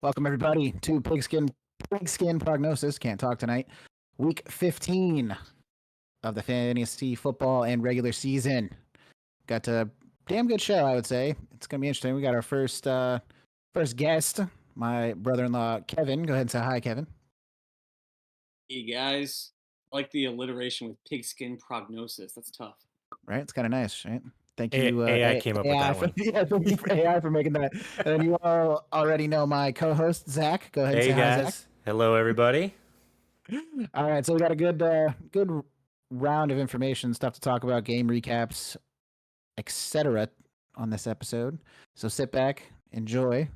Welcome everybody to Pigskin Prognosis. Can't talk tonight. Week 15 of the fantasy football and regular season. Got a damn good show, I would say. It's gonna be interesting. We got our first guest, my brother-in-law Kevin. Go ahead and say hi, Kevin. Hey guys, I like the alliteration with pigskin prognosis. That's tough. Right? It's kind of nice, right? Thank you, AI came up with AI that for one. yeah, thank you for AI for making that. And then you all already know my co-host Zach. Go ahead and Hey say hi, Zach. guys, hello everybody. All right, so we got a good round of information, stuff to talk about, game recaps, etc. on this episode. So sit back, enjoy,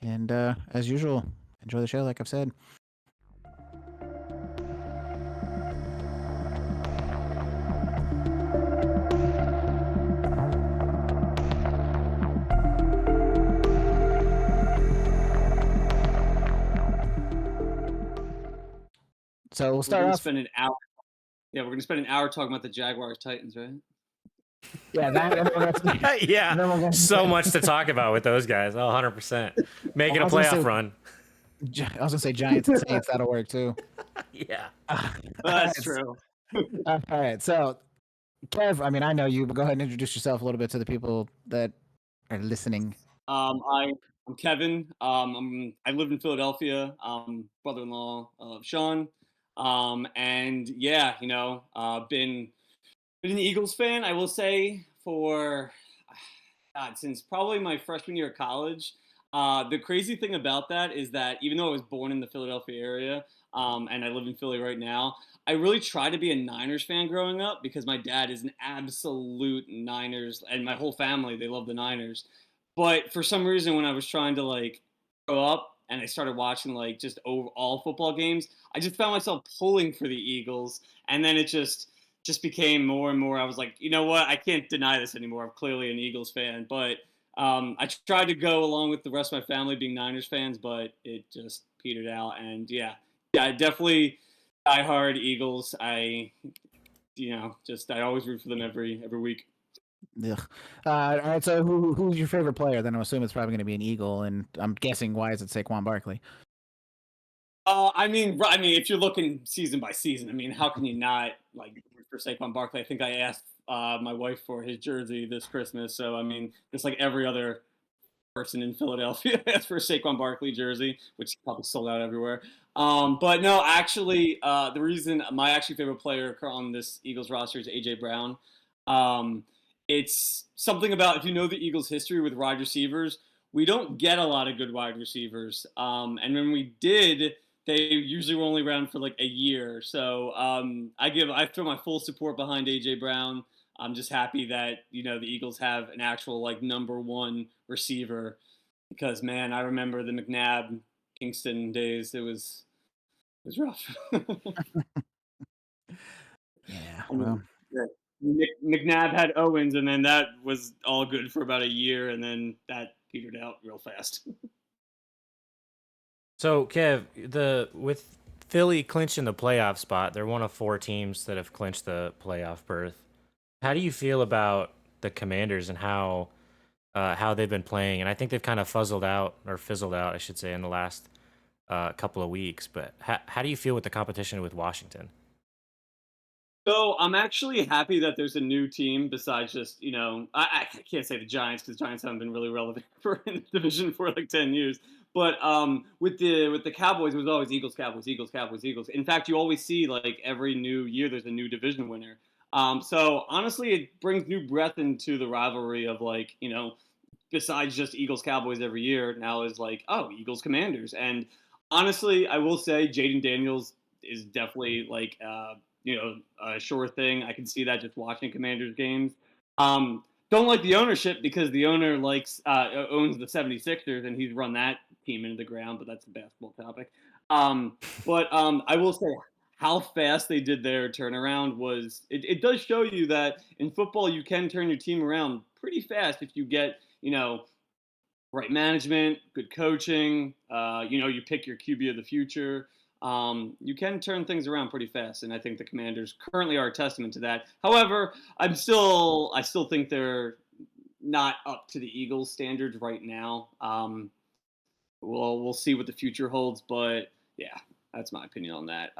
and as usual, enjoy the show. Like I've said. So we'll We're start gonna off. spend an hour. Yeah, we're gonna spend an hour talking about the Jaguars Titans, right? Yeah, that. And that's, Yeah, and then we're gonna, so much to talk about with those guys. Oh, 100%. Making a playoff run. I was gonna say Giants and Saints. That'll work too. Yeah. That's true. All right, so Kev, I mean, I know you, but go ahead and introduce yourself a little bit to the people that are listening. I'm Kevin. I live in Philadelphia. Brother-in-law of Sean. And yeah, been an Eagles fan. I will say for God, since probably my freshman year of college. The crazy thing about that is that even though I was born in the Philadelphia area, and I live in Philly right now, I really tried to be a Niners fan growing up because my dad is an absolute Niners, and my whole family, they love the Niners. But for some reason, when I was trying to like grow up and I started watching like just all football games, I just found myself pulling for the Eagles, and then it just became more and more. I was like, you know what? I can't deny this anymore. I'm clearly an Eagles fan, but I tried to go along with the rest of my family being Niners fans, but it just petered out. And yeah, definitely diehard Eagles. I always root for them every week. Ugh. All right, so who's your favorite player? Then I'm assuming it's probably going to be an Eagle, and I'm guessing why is it Saquon Barkley? I mean, if you're looking season by season, I mean, how can you not like root for Saquon Barkley? I think I asked my wife for his jersey this Christmas, so I mean, just like every other person in Philadelphia asked for a Saquon Barkley jersey, which probably sold out everywhere. But no, actually, the reason my actually favorite player on this Eagles roster is AJ Brown. Um, it's something about if you know the Eagles' history with wide receivers, we don't get a lot of good wide receivers, and when we did, they usually were only around for like a year. So I throw my full support behind AJ Brown. I'm just happy that the Eagles have an actual like number one receiver because man, I remember the McNabb Kingston days. It was rough. Yeah, I well, mean, yeah. McNabb had Owens, and then that was all good for about a year, and then that petered out real fast. So, Kev, with Philly clinching the playoff spot, they're one of four teams that have clinched the playoff berth. How do you feel about the Commanders and how they've been playing? And I think they've kind of fizzled out, I should say, in the last couple of weeks. But how do you feel with the competition with Washington? So I'm actually happy that there's a new team besides just I can't say the Giants because the Giants haven't been really relevant for in the division for like 10 years. But with the Cowboys, it was always Eagles, Cowboys, Eagles, Cowboys, Eagles. In fact, you always see like every new year there's a new division winner. So honestly, it brings new breath into the rivalry of like besides just Eagles, Cowboys every year. Now is like Eagles, Commanders, and honestly, I will say Jaden Daniels is definitely like a sure thing. I can see that just watching Commanders games. Don't like the ownership because the owner owns the 76ers and he's run that team into the ground, but that's a basketball topic. But I will say how fast they did their turnaround it does show you that in football you can turn your team around pretty fast if you get right management, good coaching. You pick your QB of the future. You can turn things around pretty fast, and I think the Commanders currently are a testament to that. However, I still think they're not up to the Eagles' standards right now. we'll see what the future holds. But yeah, that's my opinion on that.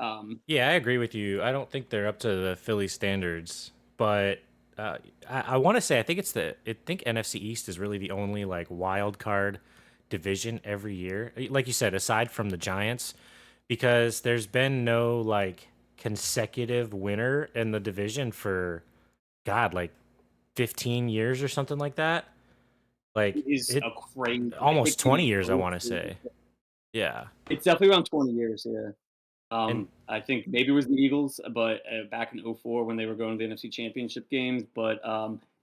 Yeah, I agree with you. I don't think they're up to the Philly standards, but I want to say I think NFC East is really the only like wild card division every year. Like you said, aside from the Giants, because there's been no like consecutive winner in the division for God, like 15 years or something like that. It Like is it a crazy. I think almost 20 the years, I want to say. Yeah. it's definitely around 20 years. Yeah. And I think maybe it was the Eagles, but back in '04 when they were going to the NFC Championship games. But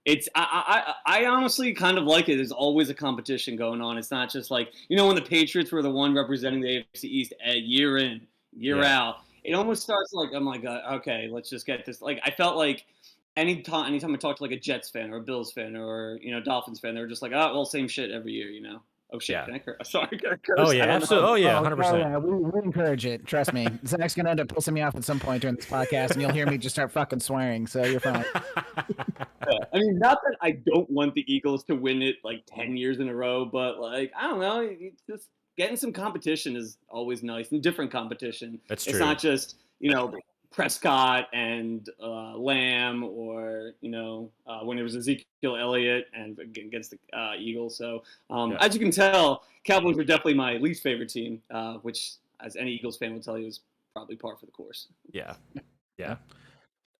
it's I honestly kind of like it. There's always a competition going on. It's not just like when the Patriots were the one representing the AFC East year in, year yeah. out. It almost starts like I'm like okay, let's just get this. Like I felt like anytime I talked to like a Jets fan or a Bills fan or Dolphins fan, they were just like, oh well, same shit every year. Oh shit, Yeah. can I curse? Sorry, can I Oh curse? yeah, I don't absolutely. know. Oh yeah, Oh, 100%. yeah, we encourage it. Trust me. Zach's gonna end up pissing me off at some point during this podcast, and you'll hear me just start fucking swearing. So you're fine. Yeah. I mean, not that I don't want the Eagles to win it like 10 years in a row, but like, I don't know, it's just getting some competition is always nice and different competition. That's It's true. not just, Prescott and Lamb or, when it was Ezekiel Elliott and against the Eagles. So, Yeah. as you can tell, Cowboys are definitely my least favorite team, which, as any Eagles fan will tell you, is probably par for the course. Yeah. Yeah.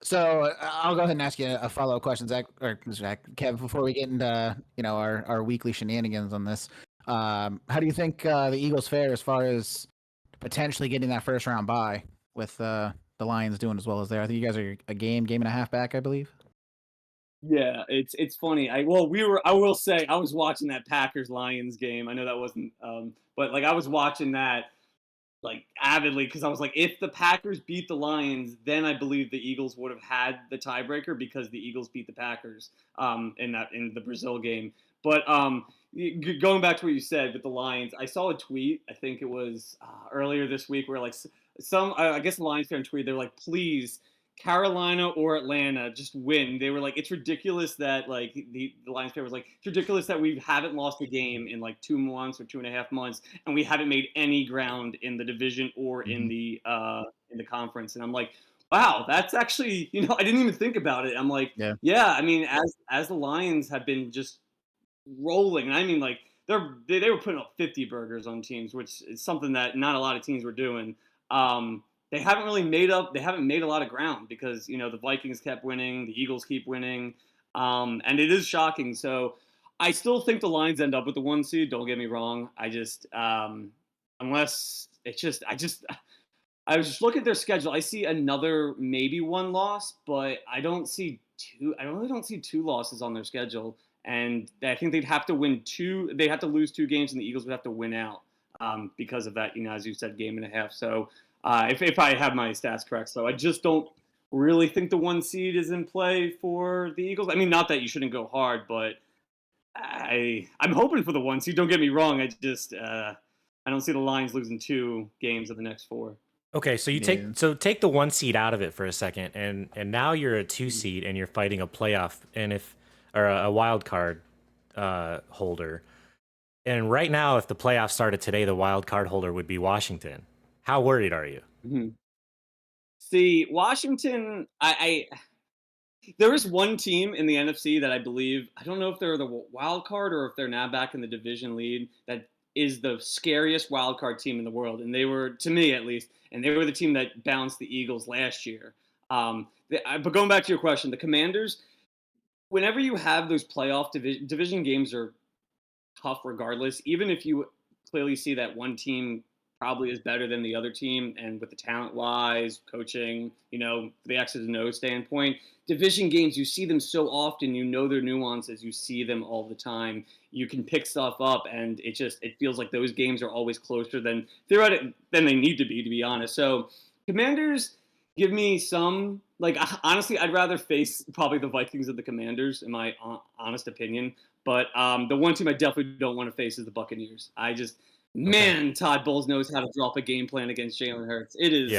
So I'll go ahead and ask you a follow-up question, Zach, Kev, before we get into our weekly shenanigans on this. How do you think the Eagles fare as far as potentially getting that first round bye with the Lions doing as well as they are? I think you guys are a game and a half back, I believe. Yeah, it's funny. I will say I was watching that Packers Lions game. I know that wasn't but like I was watching that like avidly because I was like if the Packers beat the Lions, then I believe the Eagles would have had the tiebreaker because the Eagles beat the Packers in the Brazil game. But going back to what you said with the Lions, I saw a tweet, I think it was earlier this week where like some I guess the Lions fan tweeted they're like please Carolina or Atlanta just win. They were like, it's ridiculous that like the Lions player was like, it's ridiculous that we haven't lost a game in like 2 months or 2.5 months, and we haven't made any ground in the division or in the conference. And I'm like, wow, that's actually I didn't even think about it. I'm like, Yeah. yeah, I mean, as the Lions have been just rolling, and I mean like they were putting up 50 burgers on teams, which is something that not a lot of teams were doing. They haven't really made up. They haven't made a lot of ground because the Vikings kept winning, the Eagles keep winning, and it is shocking. So I still think the Lions end up with the 1 seed. Don't get me wrong. I just unless it's just I was just looking at their schedule. I see another maybe one loss, but I don't see two. I really don't see two losses on their schedule, and I think they'd have to win two. They have to lose 2 games, and the Eagles would have to win out because of that. As you said, game and a half. So if I have my stats correct, so I just don't really think the 1 seed is in play for the Eagles. I mean, not that you shouldn't go hard, but I'm hoping for the 1 seed. Don't get me wrong. I just I don't see the Lions losing 2 games of the next 4. Okay, so take the 1 seed out of it for a second, and now you're a 2 seed and you're fighting a playoff or a wild card holder. And right now, if the playoffs started today, the wild card holder would be Washington. How worried are you? Mm-hmm. See, Washington, there is one team in the NFC that I believe, I don't know if they're the wild card or if they're now back in the division lead, that is the scariest wild card team in the world. And they were, to me at least, and they were the team that bounced the Eagles last year. But going back to your question, the Commanders, whenever you have those playoff division games are tough regardless, even if you clearly see that one team probably is better than the other team and with the talent wise coaching the X's and O's standpoint, division games you see them so often, their nuances, you see them all the time, you can pick stuff up, and it feels like those games are always closer than they need to be honest. So Commanders give me some, like, honestly I'd rather face probably the Vikings than the Commanders in my honest opinion. But the one team I definitely don't want to face is the Buccaneers. Man, Todd Bowles knows how to drop a game plan against Jalen Hurts. It is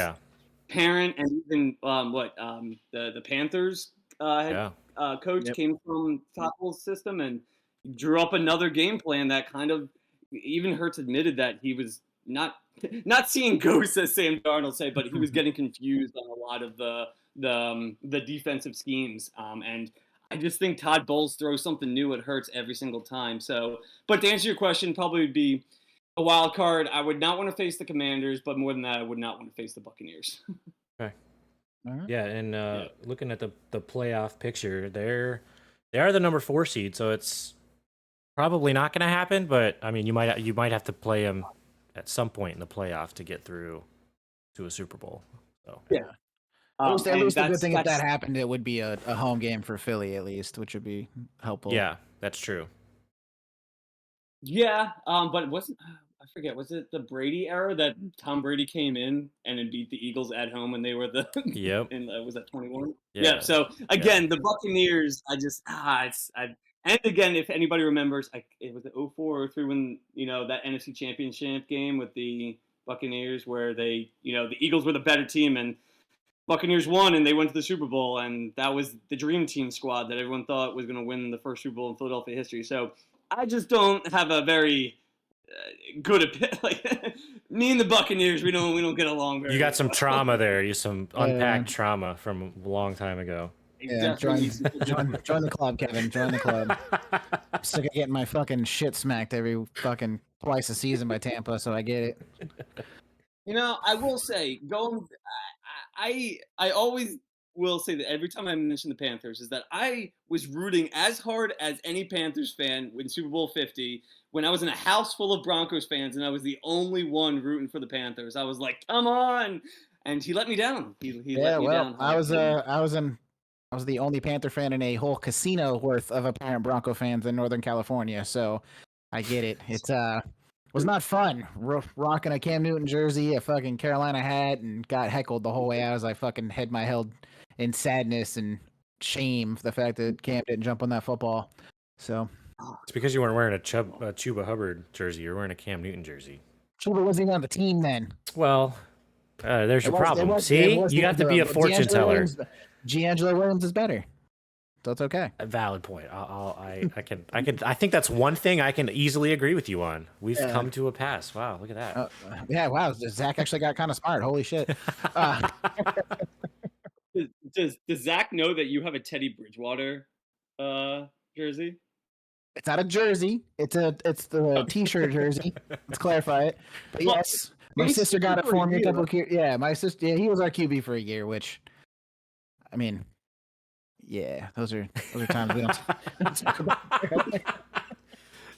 apparent, and even the Panthers head coach came from Todd Bowles' system and drew up another game plan that kind of even Hurts admitted that he was not seeing ghosts, as Sam Darnold said, but he was getting confused on a lot of the defensive schemes. And I just think Todd Bowles throws something new at Hurts every single time. So, but to answer your question, probably would be a wild card. I would not want to face the Commanders, but more than that, I would not want to face the Buccaneers. Okay. Alright. Yeah, and looking at the playoff picture, they are the number 4 seed, so it's probably not going to happen. But I mean, you might have to play them at some point in the playoff to get through to a Super Bowl. So Yeah. At least a good that's- thing if that that's- happened, it would be a home game for Philly at least, which would be helpful. yeah, that's true. Yeah, but it wasn't I forget, was it the Brady era that Tom Brady came in and then beat the Eagles at home when they were the Yep. in was that 21? Yeah. So again, the Buccaneers, I just and again, if anybody remembers, it was 04 or 03 when that NFC Championship game with the Buccaneers where they the Eagles were the better team and Buccaneers won and they went to the Super Bowl and that was the dream team squad that everyone thought was going to win the first Super Bowl in Philadelphia history. So I just don't have a very good opinion. Like me and the Buccaneers, we don't get along very. You got some well. trauma there. You some unpacked trauma from a long time ago. Yeah, join the club, Kevin. Join the club. I'm sick of getting my fucking shit smacked every fucking twice a season by Tampa, so I get it. I will say, I always will say that every time I mention the Panthers is that I was rooting as hard as any Panthers fan in Super Bowl 50 when I was in a house full of Broncos fans and I was the only one rooting for the Panthers. I was like, come on. And he let me down. He let me down. I was the only Panther fan in a whole casino worth of apparent Bronco fans in Northern California, so I get it. It's was not fun rocking a Cam Newton jersey, a fucking Carolina hat, and got heckled the whole way out as I fucking had my head in sadness and shame for the fact that Cam didn't jump on that football. So it's because you weren't wearing a Chuba Hubbard jersey. You're wearing a Cam Newton jersey. Chuba wasn't even on the team then. Well, there's your problem. See, you have to be a fortune teller. D'Angelo Williams is better. So it's okay. A valid point. I think that's one thing I can easily agree with you on. We've come to a pass. Wow, look at that. Yeah, wow. Zach actually got kind of smart. Holy shit. Does Zach know that you have a Teddy Bridgewater jersey? It's not a jersey. It's the T-shirt jersey. Let's clarify it. But yes, my sister got it for me a couple of years. Yeah, my sister. Yeah, he was our QB for a year, which, I mean, yeah, those are times we don't talk about.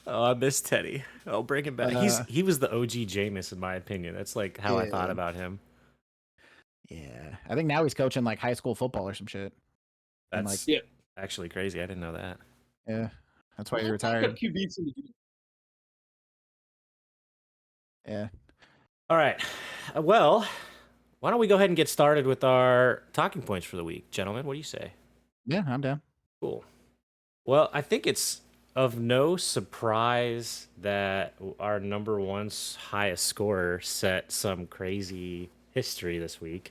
Oh, I miss Teddy. Oh, bring him back. He was the OG Jameis in my opinion. That's like how I thought about him. Yeah, I think now he's coaching like high school football or some shit. That's actually crazy. I didn't know that. Yeah, that's why he retired. Yeah. All right. Well, why don't we go ahead and get started with our talking points for the week, gentlemen? What do you say? Yeah, I'm down. Cool. Well, I think it's of no surprise that our number one highest scorer set some crazy history this week.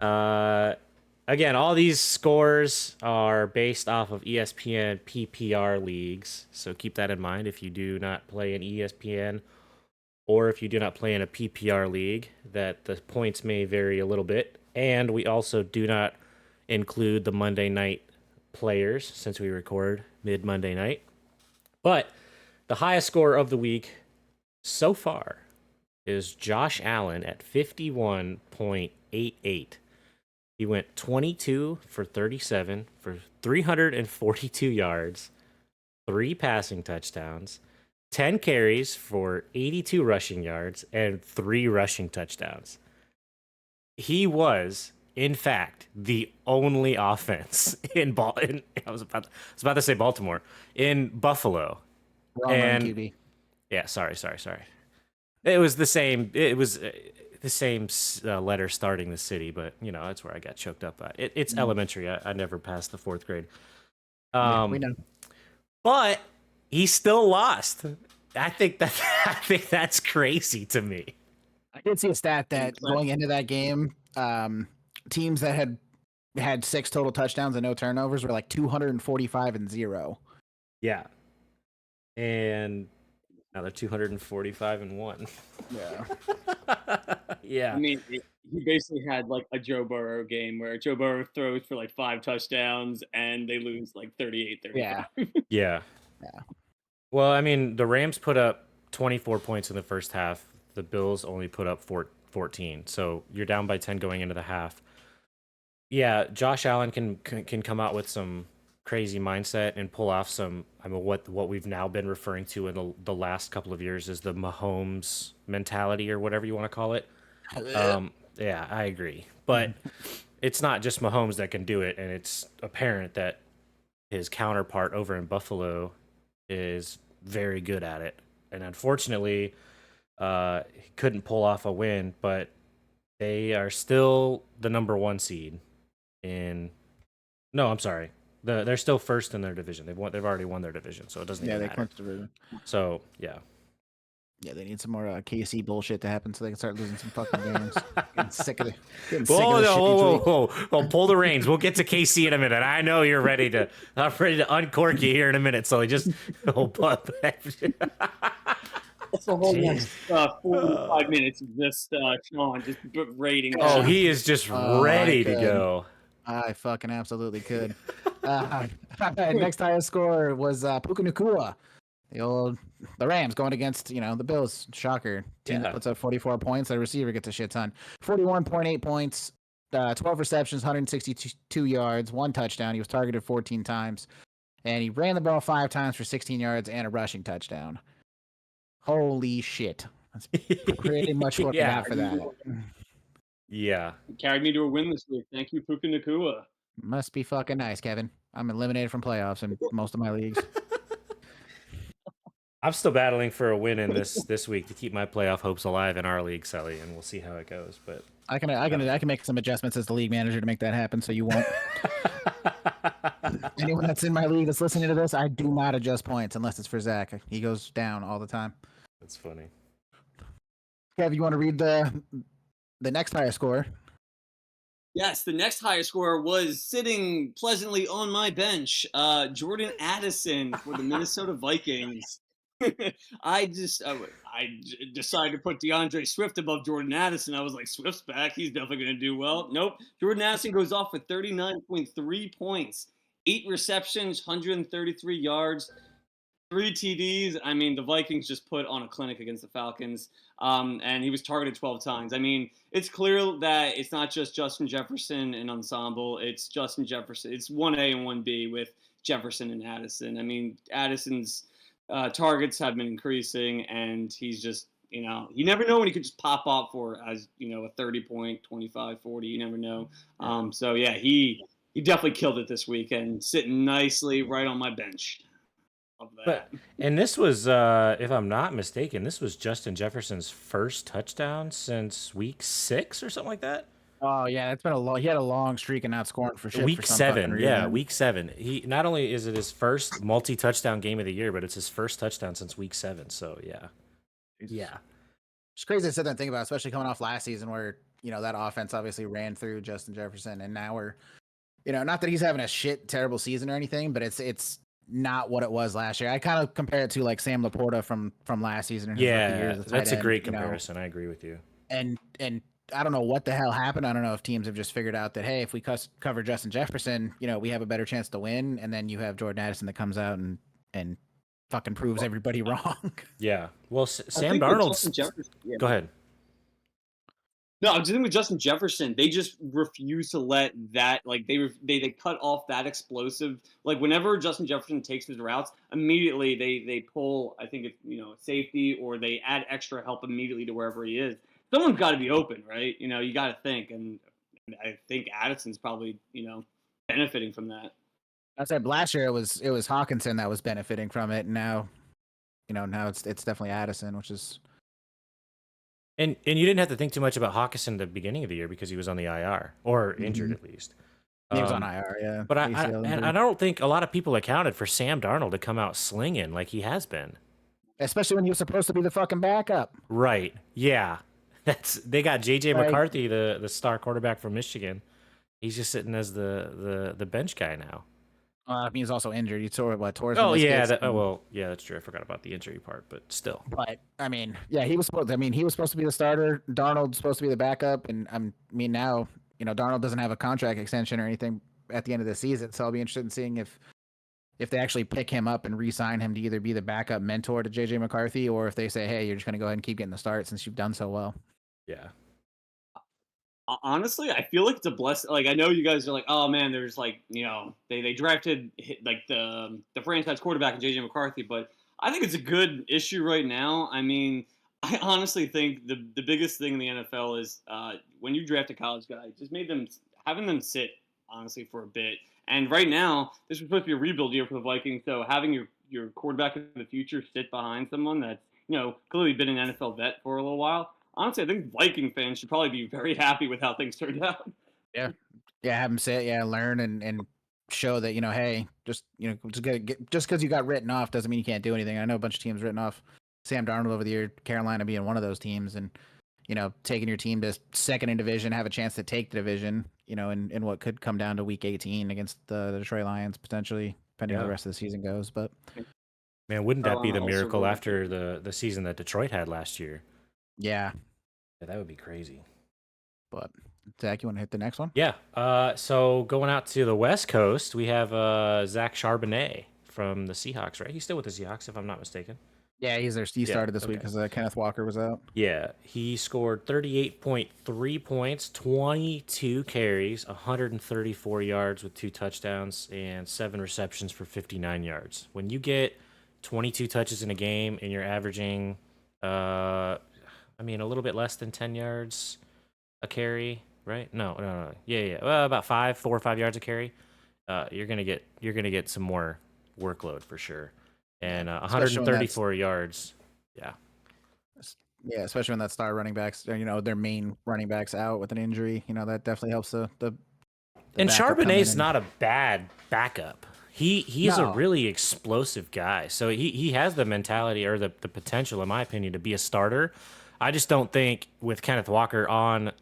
Again, all these scores are based off of ESPN PPR leagues, so keep that in mind if you do not play in ESPN or if you do not play in a PPR league, that the points may vary a little bit. And we also do not include the Monday night players since we record mid-Monday night. But the highest score of the week so far is Josh Allen at 51.88. He went 22 for 37 for 342 yards, 3 passing touchdowns, 10 carries for 82 rushing yards, and 3 rushing touchdowns. He was, in fact, the only offense in I was about to say Baltimore, in Buffalo. Wrong QB. Yeah, sorry. It was the same. It was the same letter starting the city, but that's where I got choked up at. It's elementary. I never passed the 4th grade. We know. But he still lost. I think that's crazy to me. I did see a stat that going into that game, teams that had 6 total touchdowns and no turnovers were like 245-0. Yeah. And Now they're 245-1. Yeah. Yeah. I mean, he basically had like a Joe Burrow game where Joe Burrow throws for like 5 touchdowns and they lose like 38-35. Yeah. Yeah. Yeah. Well, I mean, the Rams put up 24 points in the first half. The Bills only put up 14. So you're down by 10 going into the half. Yeah, Josh Allen can come out with some crazy mindset and pull off some. I mean, what we've now been referring to in the last couple of years is the Mahomes mentality or whatever you want to call it. Yeah, I agree, but it's not just Mahomes that can do it, and it's apparent that his counterpart over in Buffalo is very good at it. And unfortunately, he couldn't pull off a win, but they are still the number 1 seed in. No, I'm sorry. They're still first in their division. They've already won their division, so it doesn't even They matter. clinched the division. So yeah. Yeah, they need some more KC bullshit to happen so they can start losing some fucking games. Getting sick of it. Whoa, pull the reins. We'll get to KC in a minute. I know you're ready to. I'm ready to uncork you here in a minute. So just That's the whole next 45 minutes of just Sean just rating. Oh, he is just ready to go. I fucking absolutely could. Next highest score was Puka Nacua. The Rams going against, the Bills. Shocker. Team that puts up 44 points. The receiver gets a shit ton. 41.8 points, 12 receptions, 162 yards, 1 touchdown. He was targeted 14 times. And he ran the ball 5 times for 16 yards and a rushing touchdown. Holy shit. That's pretty much what we got for that. Yeah. He carried me to a win this week. Thank you, Puka Nacua. Must be fucking nice, Kevin. I'm eliminated from playoffs in most of my leagues. I'm still battling for a win in this week to keep my playoff hopes alive in our league, Sully, and we'll see how it goes. But I can make some adjustments as the league manager to make that happen, so you won't. Anyone that's in my league that's listening to this, I do not adjust points unless it's for Zach. He goes down all the time. That's funny. Kev, you want to read the next highest score? Yes, the next highest score was sitting pleasantly on my bench, Jordan Addison for the Minnesota Vikings. I decided to put DeAndre Swift above Jordan Addison. I was like, Swift's back. He's definitely going to do well. Nope. Jordan Addison goes off with 39.3 points, 8 receptions, 133 yards, 3 TDs. I mean, the Vikings just put on a clinic against the Falcons, and he was targeted 12 times. I mean, it's clear that it's not just Justin Jefferson and ensemble. It's Justin Jefferson. It's 1A and 1B with Jefferson and Addison. I mean, Addison's targets have been increasing, and he's just, you never know when he could just pop up for, as a 30-point, 25, 40. You never know. So yeah, he definitely killed it this week and sitting nicely right on my bench. And this was, if I'm not mistaken, this was Justin Jefferson's first touchdown since week 6 or something like that. Oh yeah, it's been he had a long streak of not scoring for shit. Week for some 7, yeah, week 7. He not only is it his first multi-touchdown game of the year, but it's his first touchdown since week 7. So yeah. It's crazy to sit there and think about, especially coming off last season where that offense obviously ran through Justin Jefferson, and now we're, not that he's having a terrible season or anything, but it's not what it was last year. I kind of compare it to like Sam Laporta from last season. That's a great comparison. I agree with you. And I don't know what the hell happened. I don't know if teams have just figured out that, hey, if we cover Justin Jefferson, we have a better chance to win. And then you have Jordan Addison that comes out and fucking proves everybody wrong. Yeah. Well, Sam Darnold's. Go ahead. No, I'm just thinking with Justin Jefferson, they just refuse to let that, like, they cut off that explosive. Like, whenever Justin Jefferson takes his routes, immediately they pull, I think it's, safety, or they add extra help immediately to wherever he is. Someone's got to be open, right? You got to think, and I think Addison's probably, benefiting from that. I said last year it was Hawkinson that was benefiting from it, and now, now it's definitely Addison, which is. And you didn't have to think too much about Hawkinson at the beginning of the year because he was on the IR, or injured at least. He was on IR, yeah. But I don't think a lot of people accounted for Sam Darnold to come out slinging like he has been. Especially when he was supposed to be the fucking backup. Right. Yeah. They got JJ McCarthy, the star quarterback from Michigan. He's just sitting as the bench guy now. He's also injured. He tore his Oh yeah, meniscus. yeah, that's true. I forgot about the injury part, but still. But I mean, yeah, he was supposed. I mean, he was supposed to be the starter. Darnold's supposed to be the backup, and now, Darnold doesn't have a contract extension or anything at the end of the season, so I'll be interested in seeing if they actually pick him up and re-sign him to either be the backup mentor to JJ McCarthy, or if they say, hey, you're just going to go ahead and keep getting the start since you've done so well. Yeah. Honestly, I feel like it's a blessing. Like, I know you guys are like, oh man, there's like, they drafted like the franchise quarterback in JJ McCarthy, but I think it's a good issue right now. I mean, I honestly think the biggest thing in the NFL is when you draft a college guy, just having them sit honestly for a bit. And right now, this was supposed to be a rebuild year for the Vikings, so having your quarterback in the future sit behind someone that's clearly been an NFL vet for a little while. Honestly, I think Viking fans should probably be very happy with how things turned out. Yeah, have him sit, learn and show that hey, just just because you got written off doesn't mean you can't do anything. I know a bunch of teams written off Sam Darnold over the year, Carolina being one of those teams, and taking your team to second in division, have a chance to take the division, in what could come down to week 18 against the Detroit Lions potentially, depending on how the rest of the season goes. But man, wouldn't that be the miracle after the season that Detroit had last year? Yeah, that would be crazy. But Zach, you want to hit the next one? Yeah. So going out to the West Coast, we have Zach Charbonnet from the Seahawks, right? He's still with the Seahawks, if I'm not mistaken. Yeah, he started this week because Kenneth Walker was out. Yeah, he scored 38.3 points, 22 carries, 134 yards with 2 touchdowns, and 7 receptions for 59 yards. When you get 22 touches in a game and you're averaging, a little bit less than 10 yards a carry, right? No. Yeah. Well, about 4 or 5 yards a carry. You're gonna get some more workload for sure. And 134 yards. Yeah. Yeah, especially when that star running backs, their main running backs out with an injury. That definitely helps the and Charbonnet's not a bad backup. He is a really explosive guy. So he has the mentality or the potential, in my opinion, to be a starter. I just don't think with Kenneth Walker on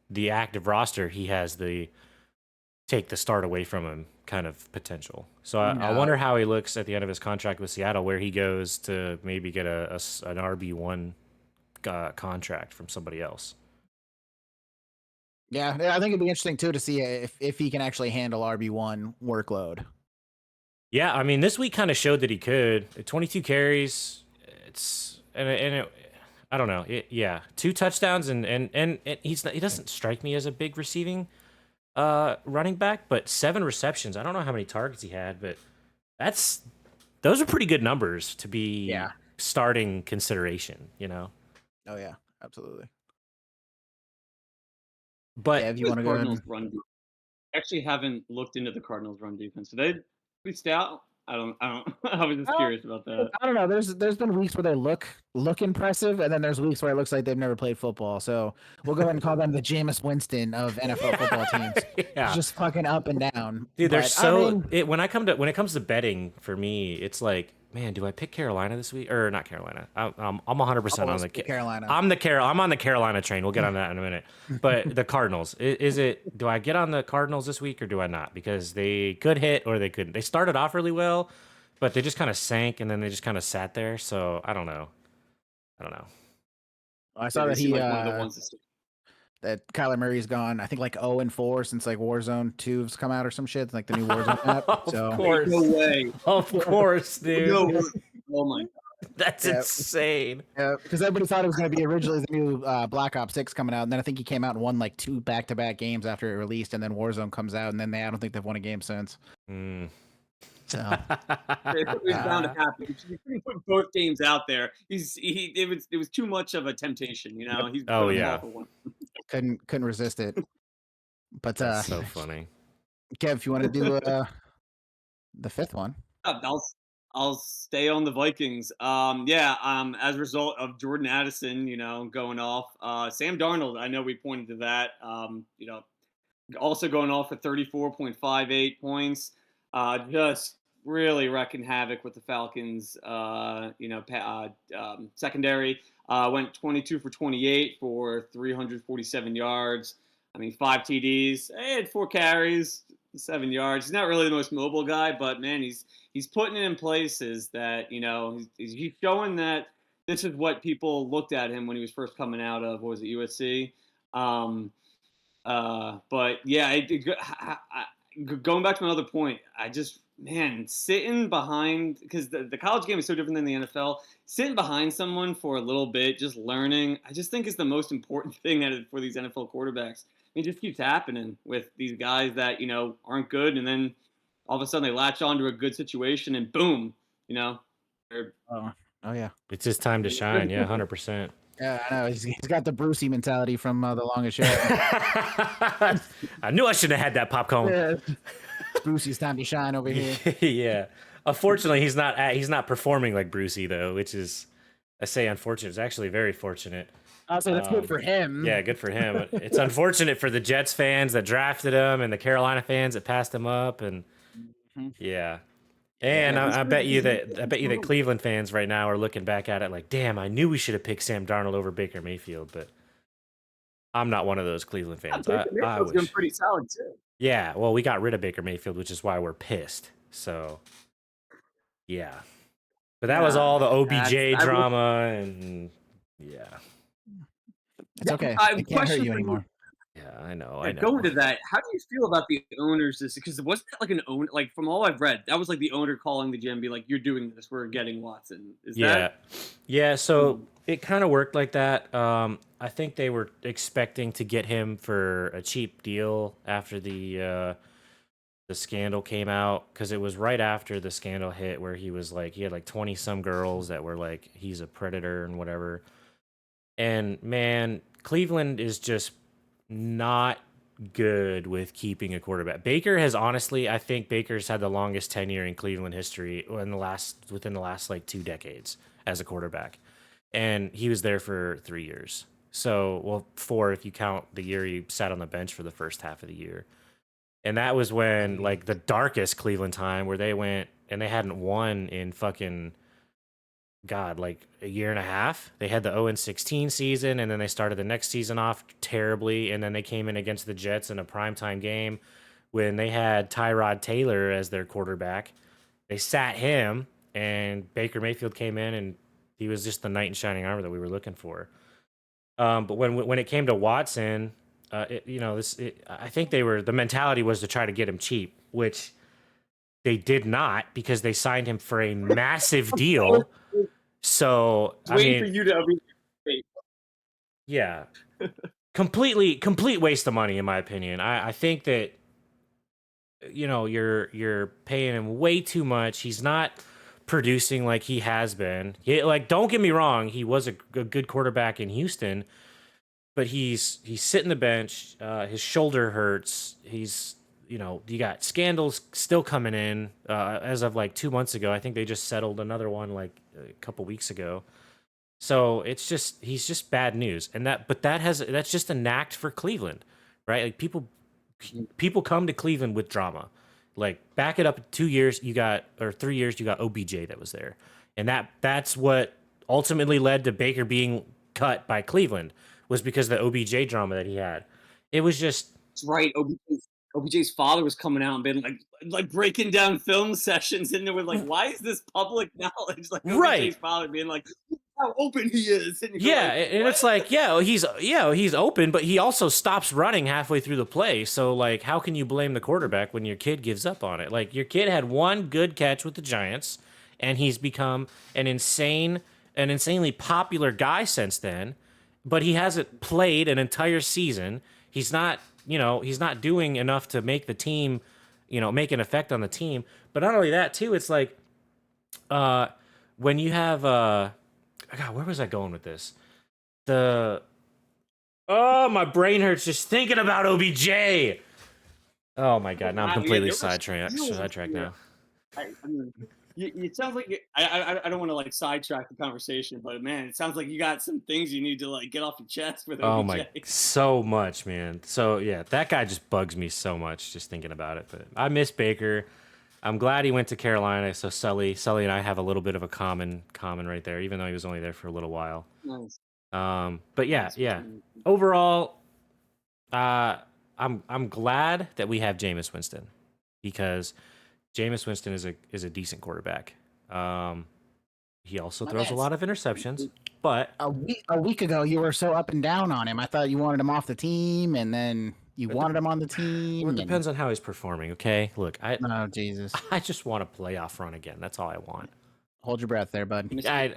the active roster, he has the take the start away from him kind of potential. So I wonder how he looks at the end of his contract with Seattle, where he goes to maybe get an RB1 contract from somebody else. Yeah, I think it'd be interesting too to see if he can actually handle RB1 workload. Yeah, I mean, this week kind of showed that he could. 22 carries, I don't know. 2 touchdowns and he doesn't strike me as a big receiving running back, but 7 receptions. I don't know how many targets he had, but those are pretty good numbers to be starting consideration, Oh yeah, absolutely. But if you want to go ahead actually haven't looked into the Cardinals run defense. So they pretty stout. I don't I was just curious about that. I don't know. There's been weeks where they look impressive, and then there's weeks where it looks like they've never played football. So we'll go ahead and call them the Jameis Winston of NFL football teams. Yeah. Just fucking up and down. Dude, they're when it comes to betting for me, it's like, man, do I pick Carolina this week or not Carolina? I'm 100% on the Carolina. I'm on the Carolina train. We'll get on that in a minute. But the Cardinals, do I get on the Cardinals this week or do I not? Because they could hit or they couldn't. They started off really well, but they just kind of sank and then they just kind of sat there. So I don't know. I saw that he one of the ones that Kyler Murray's gone, I think like 0-4 since like Warzone 2's come out or some shit, like the new Warzone map. Of course. No way. Of course, dude. No. Oh my God. That's insane. Yeah, because everybody thought it was going to be originally the new Black Ops 6 coming out, and then I think he came out and won like 2 back-to-back games after it released, and then Warzone comes out, and then I don't think they've won a game since. So it was bound to happen. You couldn't put both games out there. It was too much of a temptation, He's couldn't resist it. But that's so funny. Kev, if you want to do the 5th one, I'll stay on the Vikings. As a result of Jordan Addison, going off. Sam Darnold, I know we pointed to that. Also going off at 34.58 points. Just really wrecking havoc with the Falcons. Secondary went 22 for 28 for 347 yards. 5 TDs. He had 4 carries. 7 yards. He's not really the most mobile guy, but man, he's putting it in places that he's showing that this is what people looked at him when he was first coming out of, what was it, USC. But yeah, going back to another point, I just, man, sitting behind, because the college game is so different than the NFL. Sitting behind someone for a little bit, just learning, I just think is the most important thing for these NFL quarterbacks. I mean, it just keeps happening with these guys that aren't good, and then all of a sudden they latch onto a good situation, and boom, they're Oh yeah. It's his time to shine. Yeah, 100%. Yeah, I know. He's got the Brucey mentality from The Longest Show. I knew I shouldn't have had that popcorn. Yeah. It's Brucey's time to shine over here. Yeah. Unfortunately, he's not performing like Brucey though, which is, I say unfortunate. It's actually very fortunate. I'll say that's good for him. Yeah, good for him. It's unfortunate for the Jets fans that drafted him and the Carolina fans that passed him up, and yeah. And I bet you that Cleveland fans right now are looking back at it like, damn, I knew we should have picked Sam Darnold over Baker Mayfield, but I'm not one of those Cleveland fans. I wish. Doing pretty solid too. Yeah, well, we got rid of Baker Mayfield, which is why we're pissed. So, yeah. But that was all the OBJ drama, and yeah. It's okay. I can't hurt you anymore. Yeah, I know. Going to that, how do you feel about the owners? Because wasn't that like an owner? Like from all I've read, that was like the owner calling the GM, be like, "You're doing this. We're getting Watson." Yeah. So it kind of worked like that. I think they were expecting to get him for a cheap deal after the scandal came out, because it was right after the scandal hit, where he had like 20 some girls that were like, he's a predator and whatever. And man, Cleveland is just not good with keeping a quarterback. I think Baker's had the longest tenure in Cleveland history within the last like 2 decades as a quarterback. And he was there for 3 years. So, well, 4 if you count the year he sat on the bench for the first half of the year. And that was when like the darkest Cleveland time, where they went and they hadn't won in fucking like a year and a half. They had the 0-16 season, and then they started the next season off terribly, and then they came in against the Jets in a primetime game when they had Tyrod Taylor as their quarterback. They sat him, and Baker Mayfield came in, and he was just the knight in shining armor that we were looking for. But when it came to Watson, I think the mentality was to try to get him cheap, which they did not, because they signed him for a massive deal. So waiting for you to be. Yeah, complete waste of money in my opinion. I think that you're paying him way too much. He's not producing like he has been. Like, don't get me wrong, he was a good quarterback in Houston, but he's sitting the bench. His shoulder hurts. He's you got scandals still coming in. As of like 2 months ago, I think they just settled another one like a couple weeks ago. So he's just bad news, and that's just a knack for Cleveland, right? Like people come to Cleveland with drama. Like, back it up 2 years, 3 years, you got OBJ that was there, and that's what ultimately led to Baker being cut by Cleveland, was because of the OBJ drama that he had. It was just, that's right. OBJ's father was coming out and being like breaking down film sessions, and they were like, "Why is this public knowledge?" Like, OBJ's father being like, "How open he is." And and it's like, he's open, but he also stops running halfway through the play. So like, how can you blame the quarterback when your kid gives up on it? Like, your kid had one good catch with the Giants, and he's become an insanely popular guy since then. But he hasn't played an entire season. He's not doing enough to make the team, make an effect on the team. But not only that, too, it's like, when you have, God, where was I going with this? My brain hurts just thinking about OBJ. Oh my God, now I'm completely sidetracked now. It sounds like I don't want to like sidetrack the conversation, but man, it sounds like you got some things you need to like get off your chest with OBJ. Oh my, so much, man. So yeah, that guy just bugs me so much just thinking about it. But I miss Baker. I'm glad he went to Carolina. So Sully and I have a little bit of a common right there, even though he was only there for a little while. Nice. But yeah. Overall, I'm glad that we have Jameis Winston. because Jameis Winston is a decent quarterback. He also My throws a man, lot of interceptions, but a week ago, you were so up and down on him. I thought you wanted him off the team, and then you It wanted him on the well, team. it And depends on how he's performing. Okay, look, oh Jesus, I just want a playoff run again. That's all I want. hold your breath there, bud. I,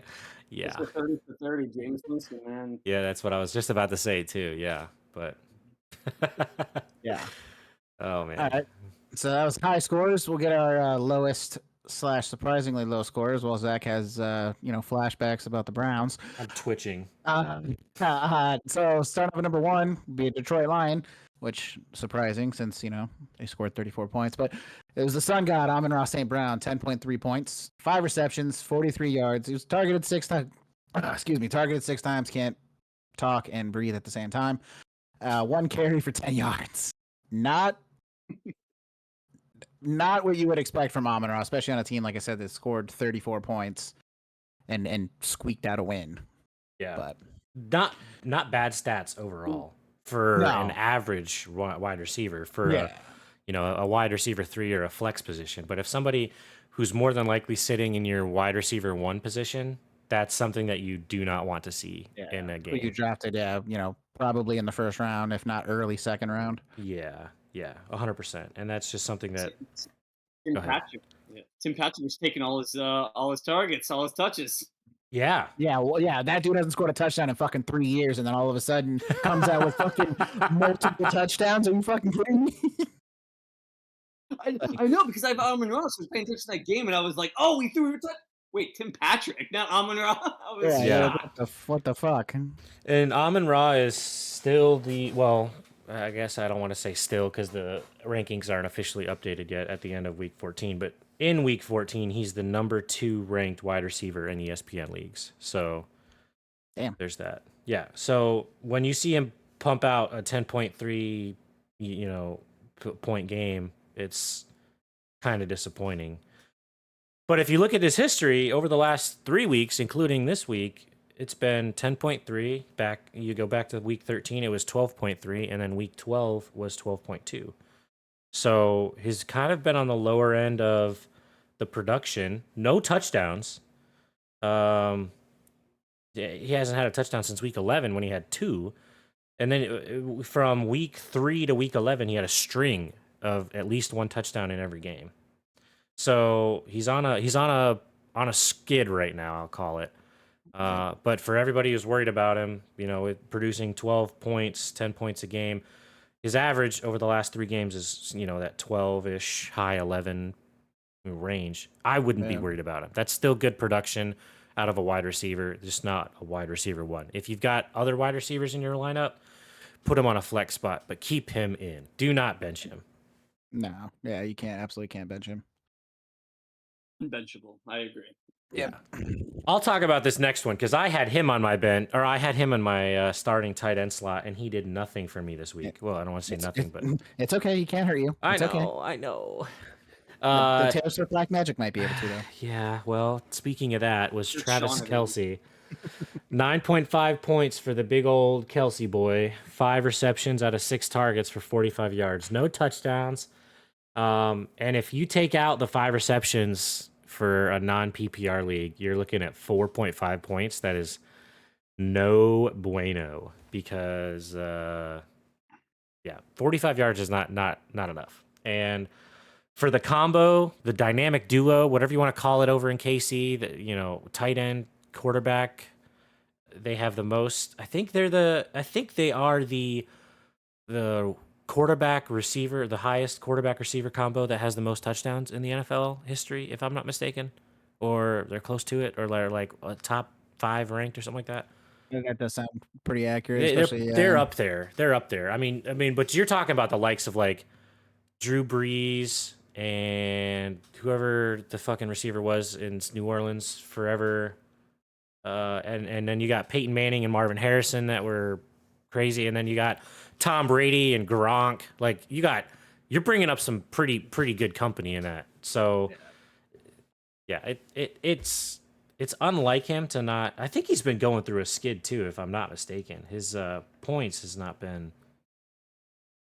yeah, Mr. 30 for 30, James Winston, man. yeah, that's what I was just about to say too. Yeah, but Yeah. oh All man, right. So that was high scores. We'll get our lowest / surprisingly low scores. While Zach has flashbacks about the Browns. I'm twitching. So starting off at number 1 would be a Detroit Lion, which surprising since they scored 34 points. But it was the Sun God, Amon-Ra St. Brown, 10.3 points, 5 receptions, 43 yards. He was targeted 6 times. Targeted 6 times. Can't talk and breathe at the same time. 1 carry for 10 yards. Not what you would expect from Amon-Ra, especially on a team, like I said, that scored 34 points and squeaked out a win. Yeah, But not bad stats overall for an average wide receiver for a wide receiver 3 or a flex position. But if somebody who's more than likely sitting in your wide receiver 1 position, that's something that you do not want to see in a game. You drafted, probably in the first round, if not early second round. Yeah, 100%. And that's just something that Tim Patrick. Yeah. Tim Patrick was taking all his targets, all his touches. Yeah. Yeah, well, yeah, that dude hasn't scored a touchdown in fucking 3 years, and then all of a sudden comes out with fucking multiple touchdowns. Are you fucking kidding me? I know, because I have Amon-Ra, so I was paying attention to that game, and I was like, oh, he threw a touch. Wait, Tim Patrick, not Amon-Ra. What the fuck? And Amon-Ra is still I guess I don't want to say still because the rankings aren't officially updated yet at the end of week 14, but in week 14, he's the number 2 ranked wide receiver in ESPN leagues. So damn, there's that. Yeah. So when you see him pump out a 10.3, point game, it's kind of disappointing. But if you look at his history over the last 3 weeks, including this week, it's been 10.3. You go back to week 13, it was 12.3, and then week 12 was 12.2. So he's kind of been on the lower end of the production. No touchdowns. He hasn't had a touchdown since week 11 when he had 2. And then from week 3 to week 11, he had a string of at least 1 touchdown in every game. So he's on a skid right now, I'll call it. But for everybody who's worried about him, with producing 12 points, 10 points a game, his average over the last 3 games is, that 12-ish, high 11 range. I wouldn't be worried about him. That's still good production out of a wide receiver, just not a wide receiver 1. If you've got other wide receivers in your lineup, put him on a flex spot, but keep him in. Do not bench him. No. Yeah, you absolutely can't bench him. Unbenchable. I agree. Yeah. I'll talk about this next one because I had him on my bench, or I had him in my starting tight end slot, and he did nothing for me this week. Well, I don't want to say nothing, but it's okay. He can't hurt you. I know. The Taylor Swift Black Magic might be able to, though. Yeah, well, speaking of that, was Travis Kelce. 9.5 points for the big old Kelce boy. 5 receptions out of 6 targets for 45 yards. No touchdowns. And if you take out the 5 receptions for a non-PPR league, you're looking at 4.5 points. That is no bueno because, 45 yards is not enough. And for the combo, the dynamic duo, whatever you want to call it over in KC, tight end, quarterback, they have the most. I think they are the quarterback receiver, the highest quarterback receiver combo that has the most touchdowns in the NFL history, if I'm not mistaken, or they're close to it, or they're like a top 5 ranked or something like that. That does sound pretty accurate. They're up there. They're up there. I mean, but you're talking about the likes of like Drew Brees and whoever the fucking receiver was in New Orleans forever. And then you got Peyton Manning and Marvin Harrison that were crazy, and then you got Tom Brady and Gronk. Like you're bringing up some pretty good company in that. So it's unlike him to not. I think he's been going through a skid too, if I'm not mistaken. His points has not been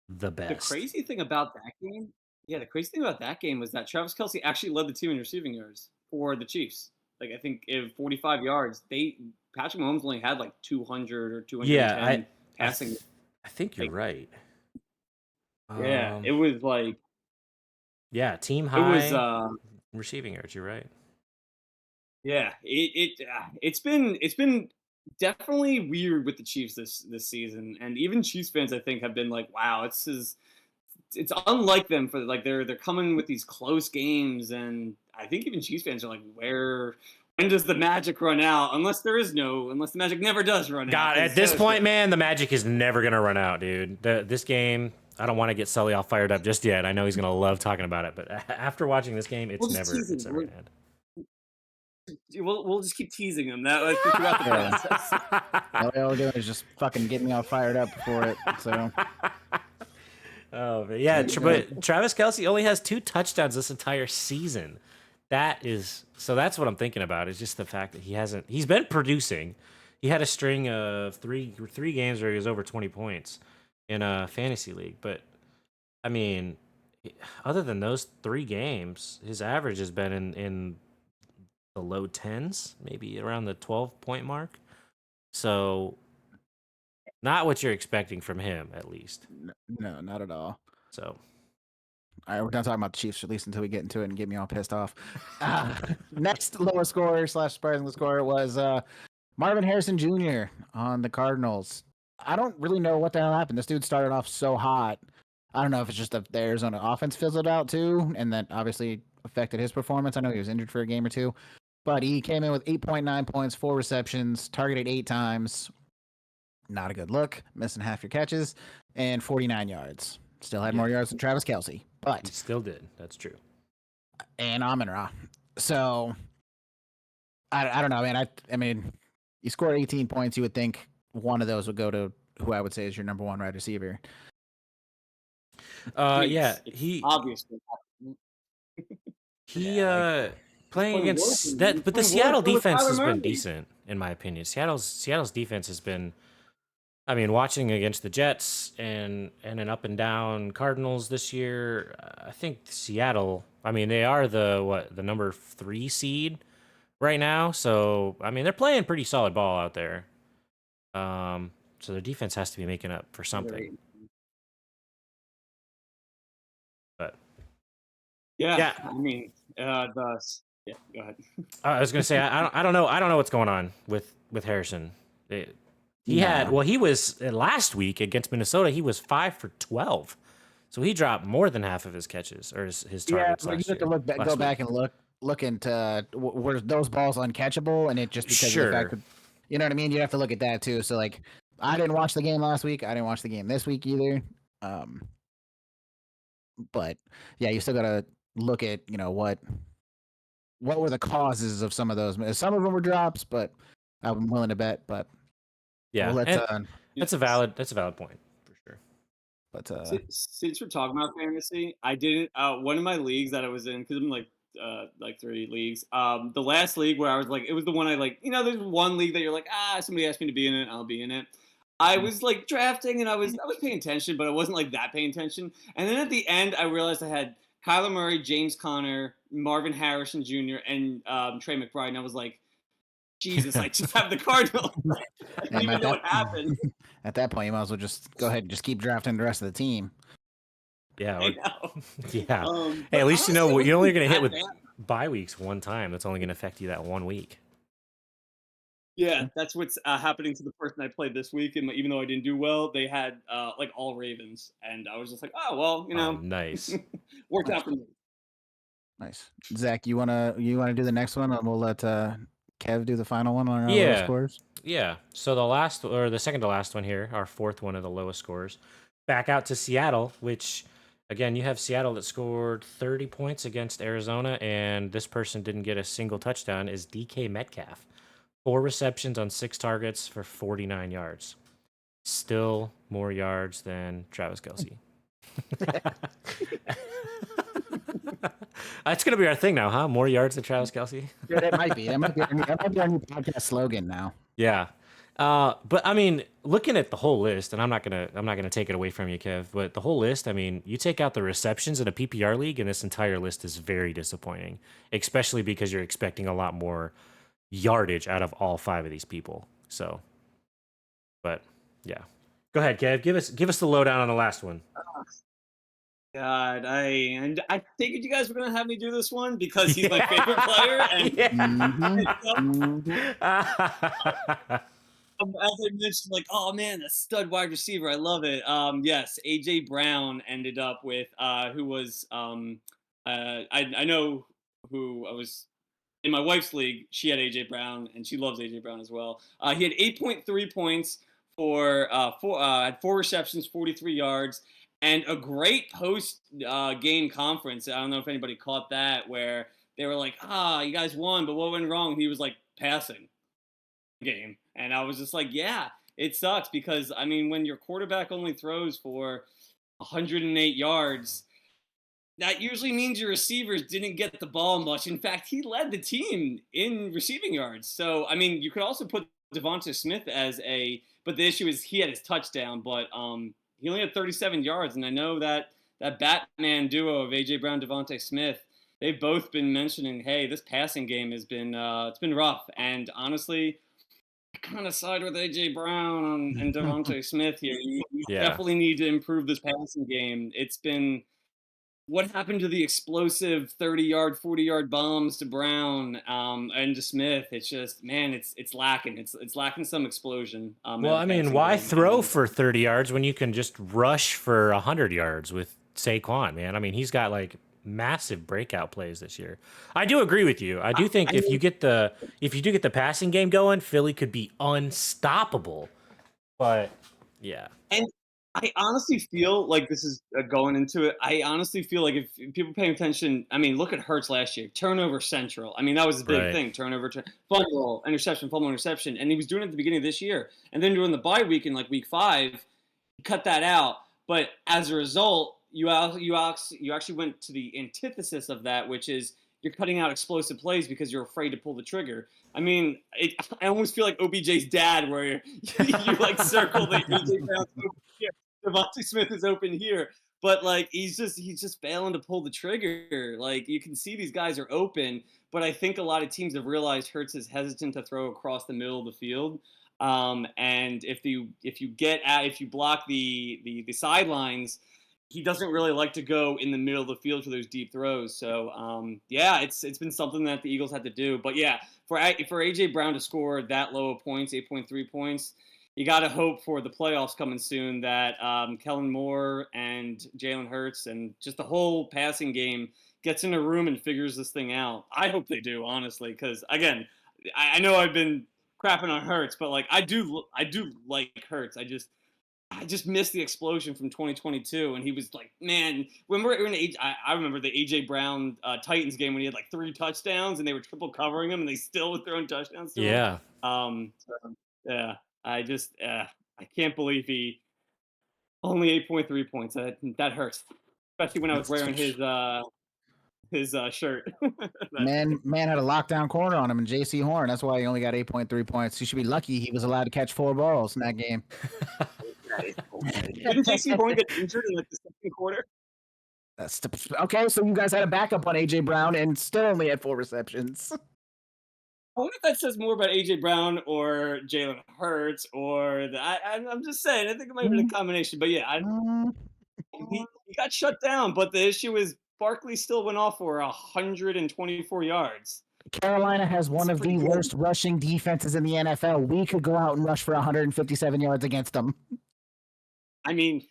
the best. The crazy thing about that game Yeah, the crazy thing about that game was that Travis Kelsey actually led the team in receiving yards for the Chiefs. Like I think in 45 yards, Patrick Mahomes only had like 200 or Yeah, 210 I, passing. I think you're Like right. yeah, Um, it was like yeah, team it was high receiving yards. You're right. yeah, it's been definitely weird with the Chiefs this season, and even Chiefs fans I think have been like, wow, it's unlike them for like they're coming with these close games, and I think even Chiefs fans are like, when does the magic run out? Unless the magic never does run out. God, at this point, man, the magic is never gonna run out, dude. This game, I don't want to get Sully all fired up just yet. I know he's gonna love talking about it, but after watching this game, We'll just tease it's him. never gonna end. We'll just keep teasing him that throughout the Yeah. process. All we're doing is just fucking getting me all fired up for it. So Oh, but yeah, but Travis Kelsey only has 2 touchdowns this entire season. That's what I'm thinking about. Is just the fact that he's been producing. He had a string of three games where he was over 20 points in a fantasy league. But I mean, other than those 3 games, his average has been in the low 10s, maybe around the 12-point mark. So not what you're expecting from him, at least. no, not at all. So All right, we're done talking about the Chiefs, at least until we get into it and get me all pissed off. Next lowest scorer / surprising scorer was Marvin Harrison Jr. on the Cardinals. I don't really know what the hell happened. This dude started off so hot. I don't know if it's just the Arizona offense fizzled out too, and that obviously affected his performance. I know he was injured for a game or two, but he came in with 8.9 points, 4 receptions, targeted 8 times. Not a good look, missing half your catches, and 49 yards. Still had more yards than Travis Kelsey, he but still did. That's true. and Amon-Ra. So I don't know, man. I mean, you scored 18 points. You would think one of those would go to who I would say is your number 1 wide receiver. Yeah, it's obviously he Yeah, playing playing against worse that, but the playing Seattle worse with defense Kyler has been Murray. decent in my opinion. Seattle's defense has been. I mean, watching against the Jets and an up and down Cardinals this year, I think Seattle. I mean, they are the number 3 seed right now. So I mean, they're playing pretty solid ball out there. So their defense has to be making up for something. But Yeah, I mean, yeah, go ahead. I was gonna say I don't know what's going on with Harrison. He was last week against Minnesota. He was 5 for 12, so he dropped more than half of his catches or his targets. you last have to year, go back and look into were those balls uncatchable, and it just because of the fact that you know what I mean. You have to look at that too. So like, I didn't watch the game last week. I didn't watch the game this week either. But yeah, you still gotta look at what were the causes of some of those. Some of them were drops, but I'm willing to bet. But yeah, we'll that's a valid point for sure. But since we're talking about fantasy, I didn't. One of my leagues that I was in, because I'm like 3 leagues. The last league where I was like, it was the one I like. There's one league that you're like, somebody asked me to be in it, I'll be in it. I was like drafting, and I was paying attention, but I wasn't like that paying attention. And then at the end, I realized I had Kyler Murray, James Conner, Marvin Harrison Jr., and Trey McBride, and I was like, Jesus, I just have the Cardinals. I don't even know what happened. At that point, you might as well just go ahead and just keep drafting the rest of the team. Yeah. I know. Yeah. Hey, at least you're only going to hit with bad. bye weeks one time. That's only going to affect you that 1 week. Yeah, that's what's happening to the person I played this week. And even though I didn't do well, they had like all Ravens, and I was just like, oh well, Nice. worked out for me. Nice, Zach. You wanna do the next one, and we'll let Kev do the final one on our lowest scores. Yeah. So the second to last one here, our 4th one of the lowest scores, back out to Seattle, which again, you have Seattle that scored 30 points against Arizona, and this person didn't get a single touchdown, is DK Metcalf. 4 receptions on 6 targets for 49 yards. Still more yards than Travis Kelsey. That's going to be our thing now, huh? More yards than Travis Kelsey? Yeah, that might be. That might be our new podcast slogan now. Yeah. But I mean, looking at the whole list, and I'm not gonna take it away from you, Kev. But the whole list, I mean, you take out the receptions in a PPR league, and this entire list is very disappointing. Especially because you're expecting a lot more yardage out of all five of these people. So, but yeah, go ahead, Kev. Give us the lowdown on the last one. God, I figured you guys were gonna have me do this one because he's my favorite player, and as I mentioned, like, oh man, a stud wide receiver, I love it. Yes, AJ Brown ended up with who was I know who I was in my wife's league. She had AJ Brown, and she loves AJ Brown as well. He had 8.3 points for had 4 receptions, 43 yards, and a great post game conference. I don't know if anybody caught that, where they were like, you guys won, but what went wrong? He was like passing game. And I was just like, yeah, it sucks because I mean, when your quarterback only throws for 108 yards, that usually means your receivers didn't get the ball much. In fact, he led the team in receiving yards. So I mean, you could also put Devonta Smith as but the issue is he had his touchdown, but he only had 37 yards. And I know that Batman duo of AJ Brown, Devonta Smith, they've both been mentioning, hey, this passing game has been it's been rough. And honestly, kind of side with AJ Brown and Devonta Smith here. You definitely need to improve this passing game. It's been what happened to the explosive 30-yard, 40-yard bombs to Brown and to Smith. It's just, man, it's lacking. It's lacking some explosion. Well, I mean, why throw for 30 yards when you can just rush for 100 yards with Saquon, man? I mean, he's got like massive breakout plays this year. I do agree with you. I do think if you do get the passing game going, Philly could be unstoppable. But yeah. And I honestly feel like this is going into it. I honestly feel like if people paying attention, I mean, look at Hurts last year, turnover central. I mean, that was a big thing, fumble, interception, and he was doing it at the beginning of this year. And then during the bye week in like week 5, he cut that out. But as a result, you actually went to the antithesis of that, which is you're cutting out explosive plays because you're afraid to pull the trigger. I mean, I almost feel like OBJ's dad, where you like circle the AJ Brown's open here, Devontae Smith is open here, but like he's just failing to pull the trigger. Like you can see these guys are open, but I think a lot of teams have realized Hurts is hesitant to throw across the middle of the field. And if you block the sidelines, he doesn't really like to go in the middle of the field for those deep throws. So yeah, it's been something that the Eagles had to do. But yeah, for AJ Brown to score that low of points, 8.3 points, you got to hope for the playoffs coming soon that Kellen Moore and Jalen Hurts and just the whole passing game gets in a room and figures this thing out. I hope they do, honestly, because again, I know I've been crapping on Hurts, but like I do like Hurts. I just missed the explosion from 2022, and he was like, man. When we're in I remember the AJ Brown Titans game when he had like 3 touchdowns, and they were triple covering him, and they still were throwing touchdowns to him. Yeah, I can't believe he only 8.3 points. That hurts, especially when I was wearing his shirt. Man had a lockdown corner on him in J.C. Horn. That's why he only got 8.3 points. He should be lucky he was allowed to catch 4 balls in that game. Didn't J.C. Horn get injured in like the second quarter? Okay, so you guys had a backup on AJ Brown and still only had 4 receptions. I wonder if that says more about AJ Brown or Jalen Hurts, or I'm just saying. I think it might have been a combination, but yeah, he got shut down. But the issue is Barkley still went off for 124 yards. Carolina has one of the worst rushing defenses in the NFL. We could go out and rush for 157 yards against them. I mean,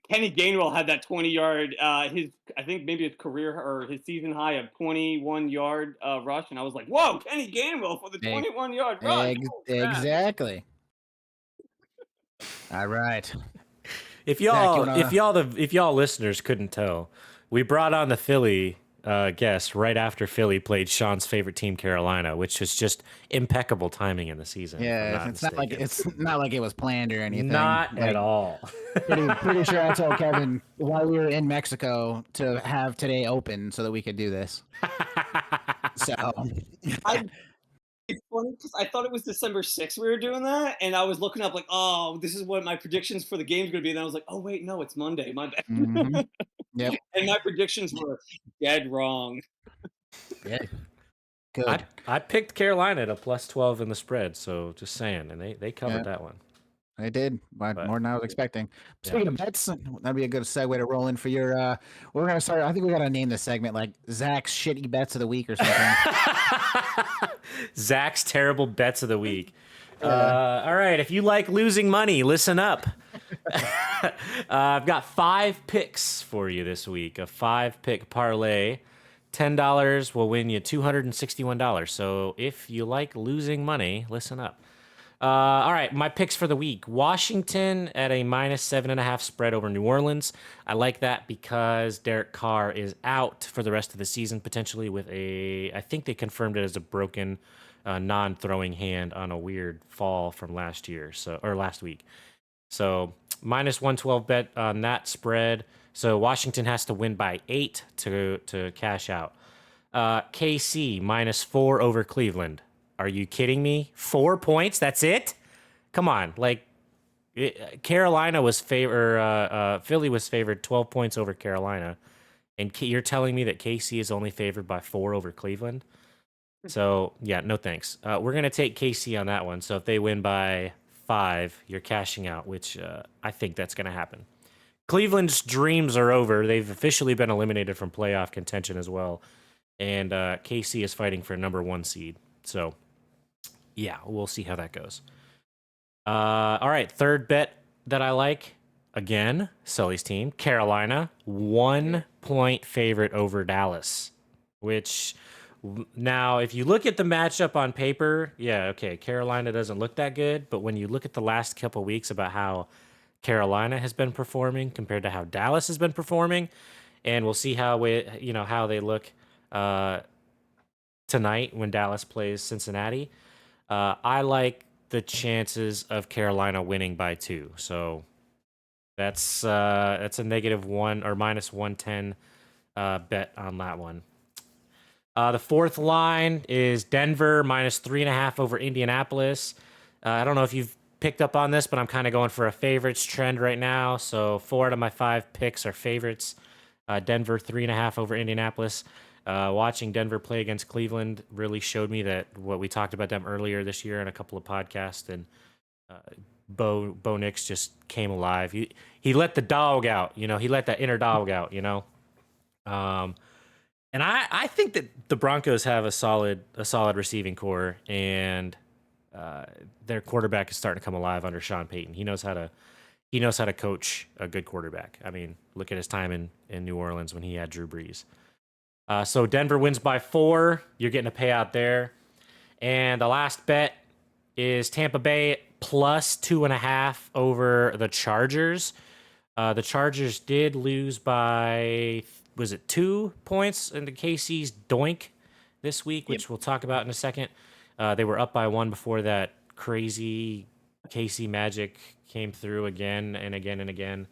Kenny Gainwell had that 20-yard, I think maybe his career or his season high of 21-yard rush, and I was like, "Whoa, Kenny Gainwell for the 21-yard rush!" Exactly. All right. If y'all listeners couldn't tell, we brought on the Philly guest right after Philly played Sean's favorite team, Carolina, which was just impeccable timing in the season. Yeah, it's not like it was planned or anything. Not at all. Pretty sure I told Kevin while we were in Mexico to have today open so that we could do this. So It's funny because I thought it was December 6th we were doing that, and I was looking up like, oh, this is what my predictions for the game's gonna be. And I was like, oh wait, no, it's Monday. My bad. Mm-hmm. Yep. And my predictions were dead wrong. Yeah. Good. I picked Carolina at a +12 in the spread, so just saying, and they covered that one. They did, more than I was expecting. Speaking of bets, that'd be a good segue to roll in for your. We're gonna start. I think we gotta name this segment like Zach's shitty bets of the week or something. Zach's terrible bets of the week. All right, if you like losing money, listen up. I've got 5 picks for you this week. A 5-pick parlay. $10 will win you $261. So if you like losing money, listen up. All right, my picks for the week. Washington at a -7.5 spread over New Orleans. I like that because Derek Carr is out for the rest of the season, potentially with I think they confirmed it as a broken non-throwing hand on a weird fall from last week. So -112 bet on that spread. So Washington has to win by 8 to cash out. KC -4 over Cleveland. Are you kidding me? 4 points? That's it? Come on. Carolina was Philly was favored 12 points over Carolina. And you're telling me that KC is only favored by 4 over Cleveland? So, yeah, no thanks. We're going to take KC on that one. So if they win by 5, you're cashing out, which I think that's going to happen. Cleveland's dreams are over. They've officially been eliminated from playoff contention as well. And KC is fighting for number 1 seed. So, yeah, we'll see how that goes. All right, third bet that I like, again, Sully's team, Carolina, 1-point favorite over Dallas, which now, if you look at the matchup on paper, yeah, okay, Carolina doesn't look that good, but when you look at the last couple of weeks about how Carolina has been performing compared to how Dallas has been performing, and we'll see how they look tonight when Dallas plays Cincinnati. I like the chances of Carolina winning by 2. So that's a -1 or -110 bet on that one. The fourth line is Denver -3.5 over Indianapolis. I don't know if you've picked up on this, but I'm kind of going for a favorites trend right now. So 4 out of my 5 picks are favorites. Denver 3.5 over Indianapolis. Watching Denver play against Cleveland really showed me that what we talked about them earlier this year in a couple of podcasts, and Bo Nix just came alive. He let the dog out, he let that inner dog out, and I think that the Broncos have a solid receiving core, and their quarterback is starting to come alive under Sean Payton. He knows how to coach a good quarterback. I mean, look at his time in New Orleans when he had Drew Brees. So Denver wins by 4. You're getting a payout there. And the last bet is Tampa Bay +2.5 over the Chargers. The Chargers did lose by, was it 2 points in the KC's doink this week, which we'll talk about in a second. They were up by 1 before that crazy KC magic came through again and again and again.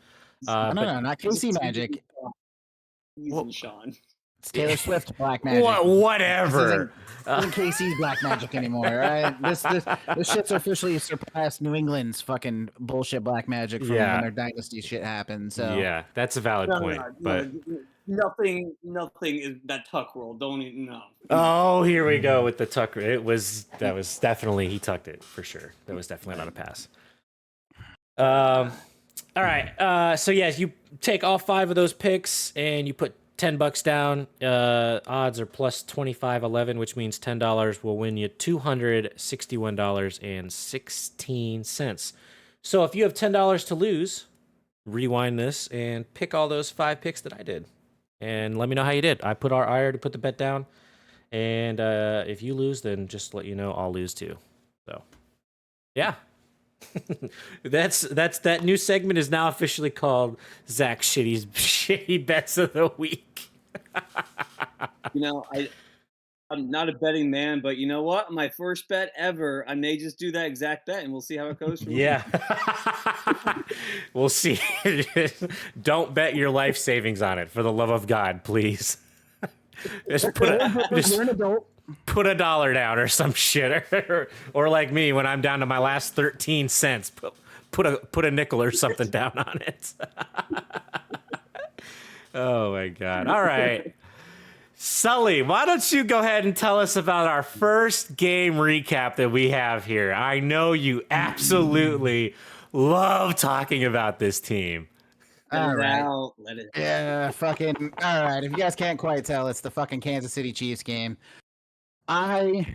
No, not KC magic. Easy, Sean. It's Taylor Swift black magic. Whatever. This isn't KC's black magic anymore, right? This shit's officially surpassed New England's fucking bullshit black magic from when their dynasty shit happened. So yeah, that's a valid point. But nothing is that tuck roll. Don't even know. Oh, here we go with the tuck. That was definitely, he tucked it for sure. That was definitely not a pass. All right. So yes, you take all 5 of those picks and you put $10 down. Odds are +25.11, which means $10 will win you $261.16. So if you have $10 to lose, rewind this and pick all those 5 picks that I did, and let me know how you did. I already put the bet down, and if you lose, then just let you know I'll lose too. So, yeah. that's that new segment is now officially called Zach Shitty Bets of the Week. I'm not a betting man, but you know what? My first bet ever, I may just do that exact bet, and we'll see how it goes. Yeah. We'll see. Don't bet your life savings on it, for the love of God, please. You're an adult. put $1 down or some shit, or like me when I'm down to my last 13 cents, put a nickel or something down on it. Oh my God! All right, Sully, why don't you go ahead and tell us about our first game recap that we have here? I know you absolutely love talking about this team. All right. Let it. Yeah, fucking. All right. If you guys can't quite tell, it's the fucking Kansas City Chiefs game. I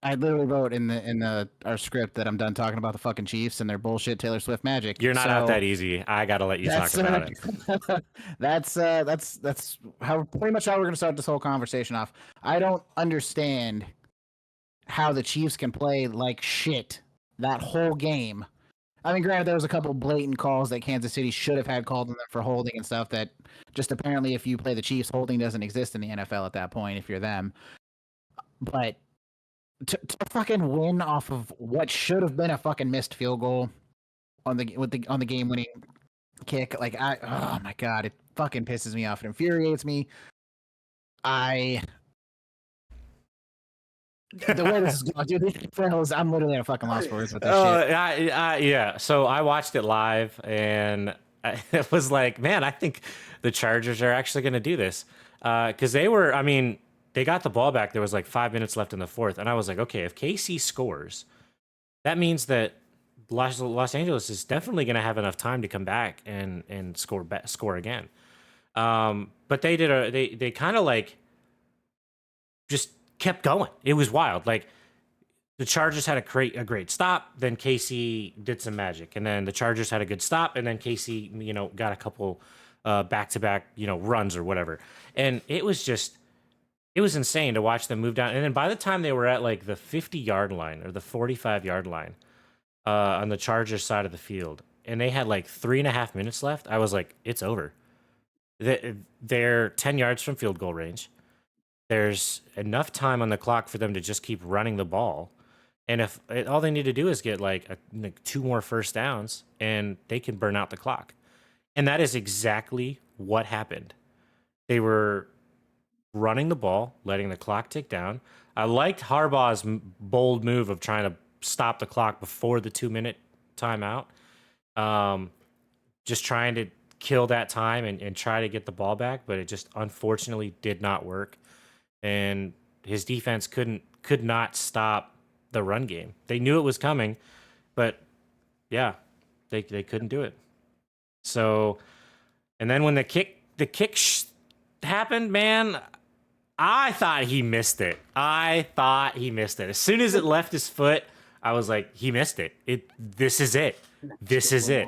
literally wrote in our script that I'm done talking about the fucking Chiefs and their bullshit Taylor Swift magic. You're not out that easy. I gotta let you talk about it. That's how pretty much how we're gonna start this whole conversation off. I don't understand how the Chiefs can play like shit that whole game. I mean, granted, there was a couple blatant calls that Kansas City should have had called on them for holding and stuff that just apparently if you play the Chiefs, holding doesn't exist in the NFL at that point if you're them. But to fucking win off of what should have been a fucking missed field goal on the game winning kick, like oh my God, it fucking pisses me off. It infuriates me. The way this is going, dude, I'm literally at a fucking loss for words with this shit. Yeah. So I watched it live, and it was like, man, I think the Chargers are actually going to do this because they got the ball back. There was like 5 minutes left in the fourth, and I was like, okay, if KC scores, that means that Los Angeles is definitely going to have enough time to come back and score again. But they kind of like just kept going. It was wild. Like the Chargers had a great stop, then KC did some magic, and then the Chargers had a good stop, and then KC got a couple back-to-back runs or whatever, and it was insane to watch them move down. And then by the time they were at like the 50-yard line or the 45-yard line on the Chargers side of the field, and they had like 3.5 minutes left, I was like, it's over. They're 10 yards from field goal range. There's enough time on the clock for them to just keep running the ball. And if all they need to do is get like 2 more first downs, and they can burn out the clock. And that is exactly what happened. They were running the ball, letting the clock tick down. I liked Harbaugh's bold move of trying to stop the clock before the 2-minute timeout. Just trying to kill that time and try to get the ball back, but it just unfortunately did not work. And his defense could not stop the run game. They knew it was coming, but yeah, they couldn't do it. So, and then when the kick happened, man, I thought he missed it. As soon as it left his foot, I was like, he missed it. This is it. This is it.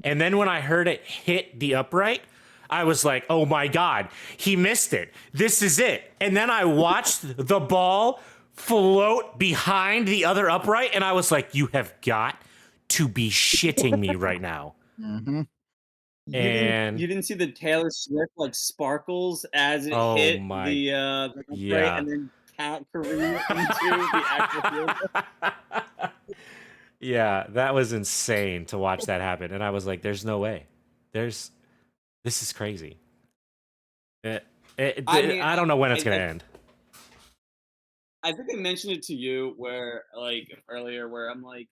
And then when I heard it hit the upright, I was like, oh my God, he missed it. This is it. And then I watched the ball float behind the other upright, and I was like, you have got to be shitting me right now. Mm-hmm. You didn't see the Taylor Swift like sparkles as it hit the upright and then cat careened into the actual field. Yeah, that was insane to watch that happen. And I was like, there's no way. This is crazy. I don't know when it's going to end. I think I mentioned it to you earlier where I'm like,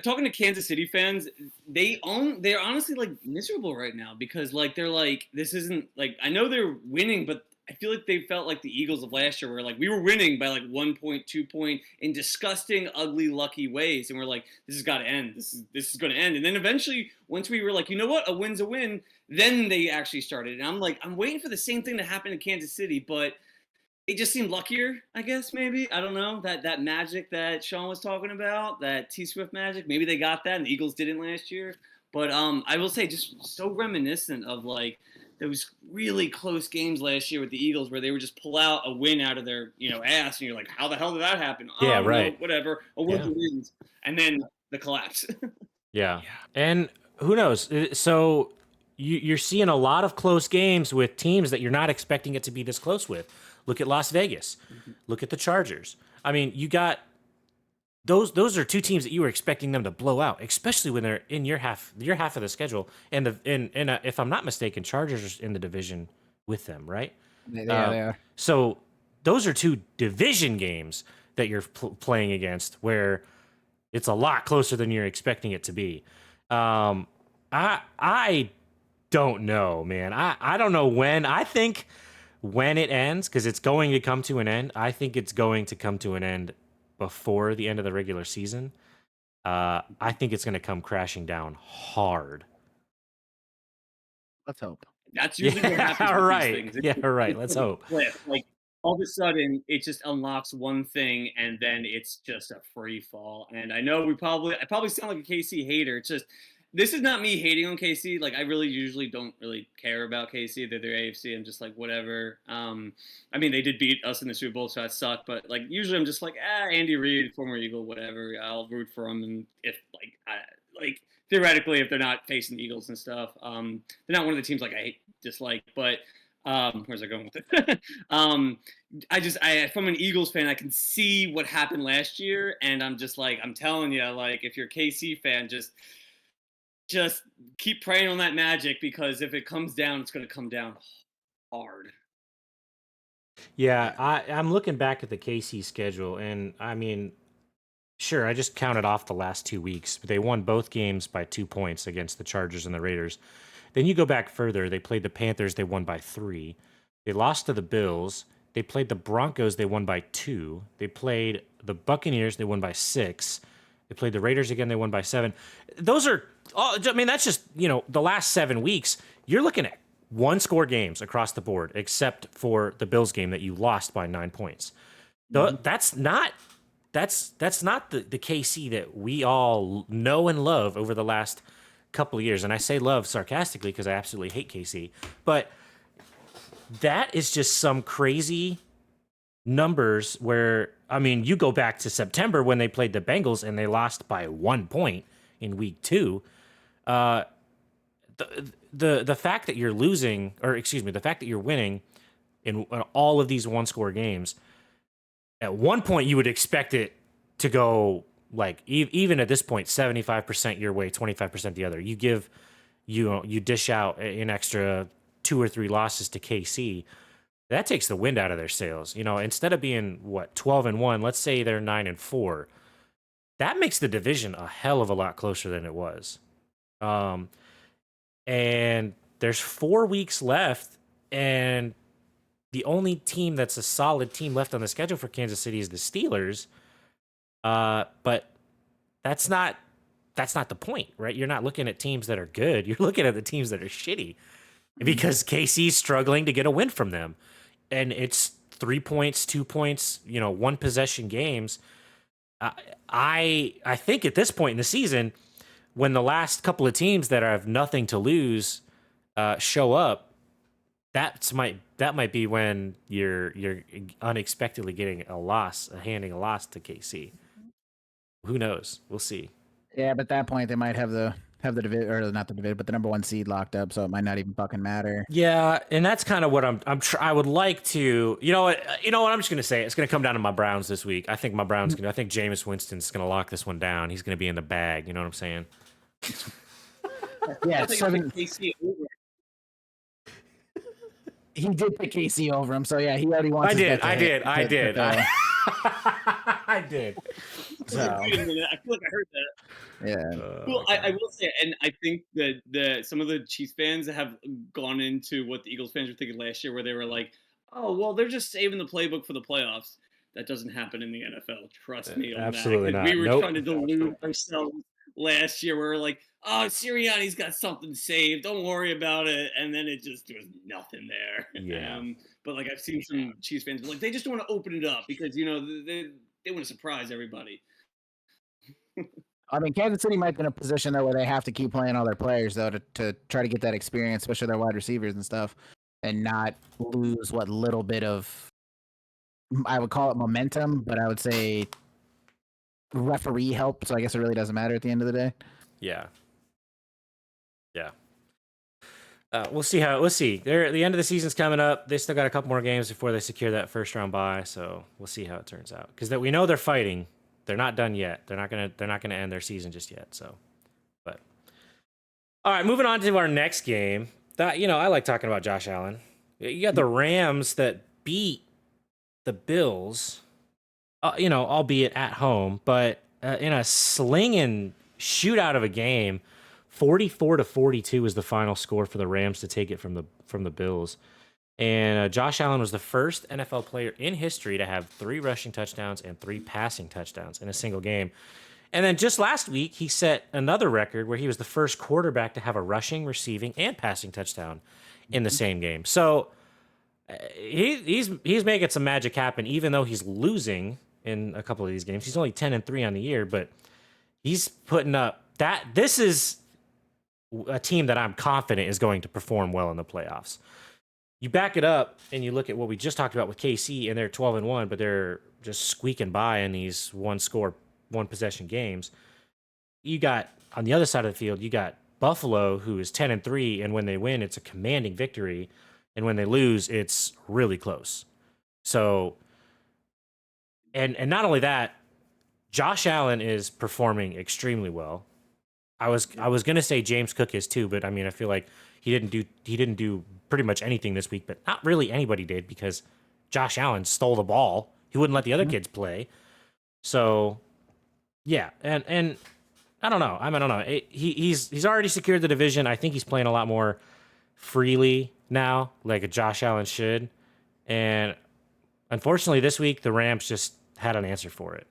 talking to Kansas City fans, they're honestly like miserable right now because like they're like, this isn't like, I know they're winning, but I feel like they felt like the Eagles of last year where like we were winning by like 1 point, 2 point in disgusting, ugly, lucky ways. And we're like, this has got to end. This is going to end. And then eventually, once we were like, you know what, a win's a win, then they actually started. And I'm like, I'm waiting for the same thing to happen in Kansas City, but it just seemed luckier, I guess, maybe. I don't know. That magic that Sean was talking about, that T-Swift magic, maybe they got that and the Eagles didn't last year. But I will say just so reminiscent of like those really close games last year with the Eagles where they would just pull out a win out of their ass and you're like, how the hell did that happen? Yeah, right. No, whatever. A win wins. And then the collapse. Yeah. And who knows? So you're seeing a lot of close games with teams that you're not expecting it to be this close with. Look at Las Vegas. Mm-hmm. Look at the Chargers. I mean, you got those are two teams that you were expecting them to blow out, especially when they're in your half of the schedule. And if I'm not mistaken, Chargers are in the division with them, right? They are. So those are two division games that you're playing against, where it's a lot closer than you're expecting it to be. I don't know, man. I don't know when. I think when it ends, because it's going to come to an end. I think it's going to come to an end before the end of the regular season. I think it's going to come crashing down hard. Let's hope. That's usually what happens with right. these things. Yeah, right. Let's hope. Like all of a sudden, it just unlocks one thing, and then it's just a free fall. And I know I probably sound like a KC hater. It's just this is not me hating on KC. Like I really usually don't really care about KC. They're AFC. I'm just like whatever. I mean they did beat us in the Super Bowl, so that sucked. But like usually I'm just like Andy Reid, former Eagle, whatever. I'll root for him, and if like theoretically, if they're not facing the Eagles and stuff, they're not one of the teams like I dislike. But where's I going with it? I from an Eagles fan, I can see what happened last year, and I'm just like, I'm telling you, like if you're a KC fan, just keep praying on that magic, because if it comes down, it's going to come down hard. Yeah, I'm looking back at the KC schedule, and I mean, sure, I just counted off the last 2 weeks. They won both games by 2 points against the Chargers and the Raiders. Then you go back further. They played the Panthers. They won by 3. They lost to the Bills. They played the Broncos. They won by 2. They played the Buccaneers. They won by 6. They played the Raiders again. They won by 7. Those are, I mean, that's just, the last 7 weeks. You're looking at 1-score games across the board, except for the Bills game that you lost by 9 points. That's not the KC that we all know and love over the last couple of years. And I say love sarcastically because I absolutely hate KC. But that is just some crazy numbers where, I mean, you go back to September when they played the Bengals and they lost by 1 point in week 2. The fact that you're losing, or excuse me, the fact that you're winning in all of these 1-score games, at one point you would expect it to go like even at this point 75% your way, 25% the other. You dish out an extra 2 or 3 losses to KC. That takes the wind out of their sails. Instead of being 12-1, let's say they're 9-4. That makes the division a hell of a lot closer than it was. And there's 4 weeks left, and the only team that's a solid team left on the schedule for Kansas City is the Steelers. But that's not the point, right? You're not looking at teams that are good. You're looking at the teams that are shitty, because KC's struggling to get a win from them. And it's 3 points, 2 points, 1 possession games. I think at this point in the season, when the last couple of teams that have nothing to lose show up, that might be when you're unexpectedly getting handing a loss to KC. Who knows? We'll see. Yeah, but at that point they might have the division, or not the division, but the number 1 seed locked up, so it might not even fucking matter. Yeah, and that's kind of what I would like to. You know what? I'm just gonna say it's gonna come down to my Browns this week. I think my Browns I think Jameis Winston's gonna lock this one down. He's gonna be in the bag. You know what I'm saying? Yeah, he did pick KC over him, so yeah, he already wants. I did. I did. So. I feel like I heard that. Yeah. Well, I will say, and I think that some of the Chiefs fans have gone into what the Eagles fans were thinking last year, where they were like, "Oh, well, they're just saving the playbook for the playoffs." That doesn't happen in the NFL. Trust me on Absolutely that. not. We were trying to delude ourselves last year. We were like, "Oh, Sirianni's got something saved. Don't worry about it." And then it just was nothing there. Yeah. But like I've seen some Chiefs fans like they just want to open it up because they want to surprise everybody. I mean, Kansas City might be in a position though where they have to keep playing all their players though to try to get that experience, especially their wide receivers and stuff, and not lose what little bit of, I would call it momentum, but I would say referee help. So I guess it really doesn't matter at the end of the day. Yeah. We'll see. The end of the season's coming up. They still got a couple more games before they secure that first round bye. So we'll see how it turns out. Because we know they're fighting. They're not done yet. They're not gonna end their season just yet. So, but all right, moving on to our next game. I like talking about Josh Allen. You got the Rams that beat the Bills, albeit at home, but in a slinging shootout of a game, 44-42 was the final score for the Rams to take it from the Bills. And Josh Allen was the first NFL player in history to have 3 rushing touchdowns and 3 passing touchdowns in a single game. And then just last week, he set another record where he was the first quarterback to have a rushing, receiving, and passing touchdown in the same game. So he's making some magic happen, even though he's losing in a couple of these games. He's only 10-3 on the year, but he's putting up that. This is a team that I'm confident is going to perform well in the playoffs. You back it up and you look at what we just talked about with KC, and they're 12-1, but they're just squeaking by in these one possession games. You got on the other side of the field, you got Buffalo, who is 10-3, and when they win, it's a commanding victory, and when they lose, it's really close. So, and not only that, Josh Allen is performing extremely well. I was gonna say James Cook is too, but I mean I feel like he didn't do pretty much anything this week, but not really anybody did because Josh Allen stole the ball. He wouldn't let the other kids play. So yeah, and I don't know. I don't know. He's already secured the division. I think he's playing a lot more freely now, like a Josh Allen should. And unfortunately, this week the Rams just had an answer for it.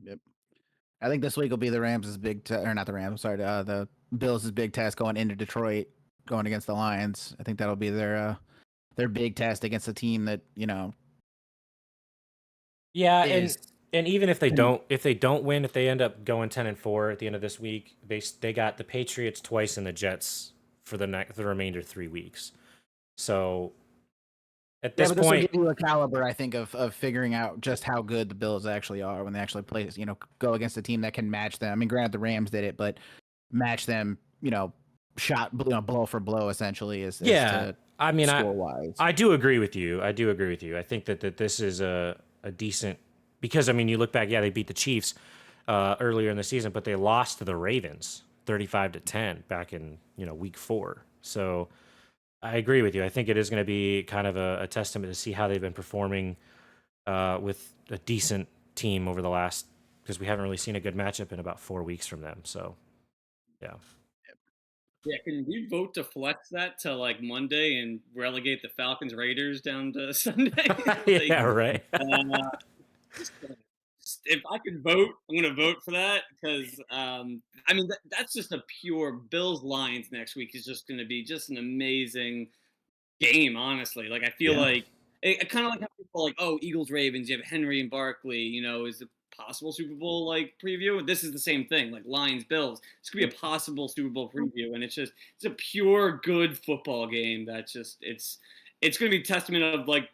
Yep. I think this week will be the Rams' or not the Rams. Sorry, the Bills' big test going into Detroit, going against the Lions. I think that'll be their big test against a team that Yeah, and even if they don't win, if they end up going 10-4 at the end of this week, they got the Patriots twice and the Jets for the remainder 3 weeks. So at this point, this will give you a caliber, I think, of figuring out just how good the Bills actually are when they actually play. Go against a team that can match them. I mean, granted, the Rams did it, but match them. Blow for blow, essentially. I mean, score-wise. I do agree with you. I think that this is a decent, because I mean, you look back, they beat the Chiefs earlier in the season, but they lost to the Ravens 35-10 back in week 4. So I agree with you. I think it is going to be kind of a testament to see how they've been performing with a decent team over the last, because we haven't really seen a good matchup in about 4 weeks from them. So, yeah. Yeah, can we vote to flex that to like Monday and relegate the Falcons Raiders down to Sunday? Yeah, right. If I could vote, I'm going to vote for that because, I mean, that's just a pure Bills Lions next week is just going to be just an amazing game, honestly. Like, I feel like, it kind of like how people are like, oh, Eagles Ravens, you have Henry and Barkley, is a possible Super Bowl like preview. This is the same thing, like Lions Bills. This could be a possible Super Bowl preview, and it's a pure good football game. That's just it's going to be a testament of like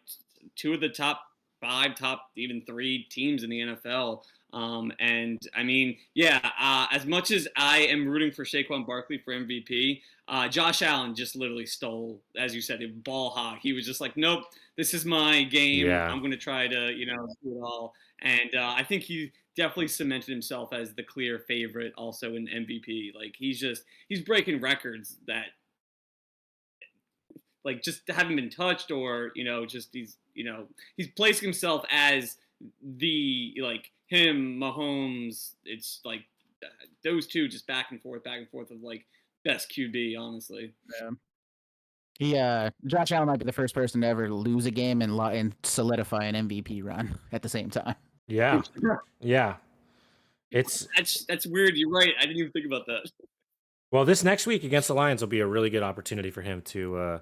2 of the top 5, top even 3 teams in the NFL. And I mean, as much as I am rooting for Saquon Barkley for MVP, Josh Allen just literally stole, as you said, a ball hog. He was just like, nope, this is my game. Yeah. I'm going to try to, do it all. And I think he definitely cemented himself as the clear favorite also in MVP. Like he's breaking records that like just haven't been touched or, he's placing himself as the, like him, Mahomes, it's like those two just back and forth of like best QB, honestly. Yeah. Josh Allen might be the first person to ever lose a game and solidify an MVP run at the same time. Yeah. Yeah. That's weird. You're right. I didn't even think about that. Well, this next week against the Lions will be a really good opportunity for him to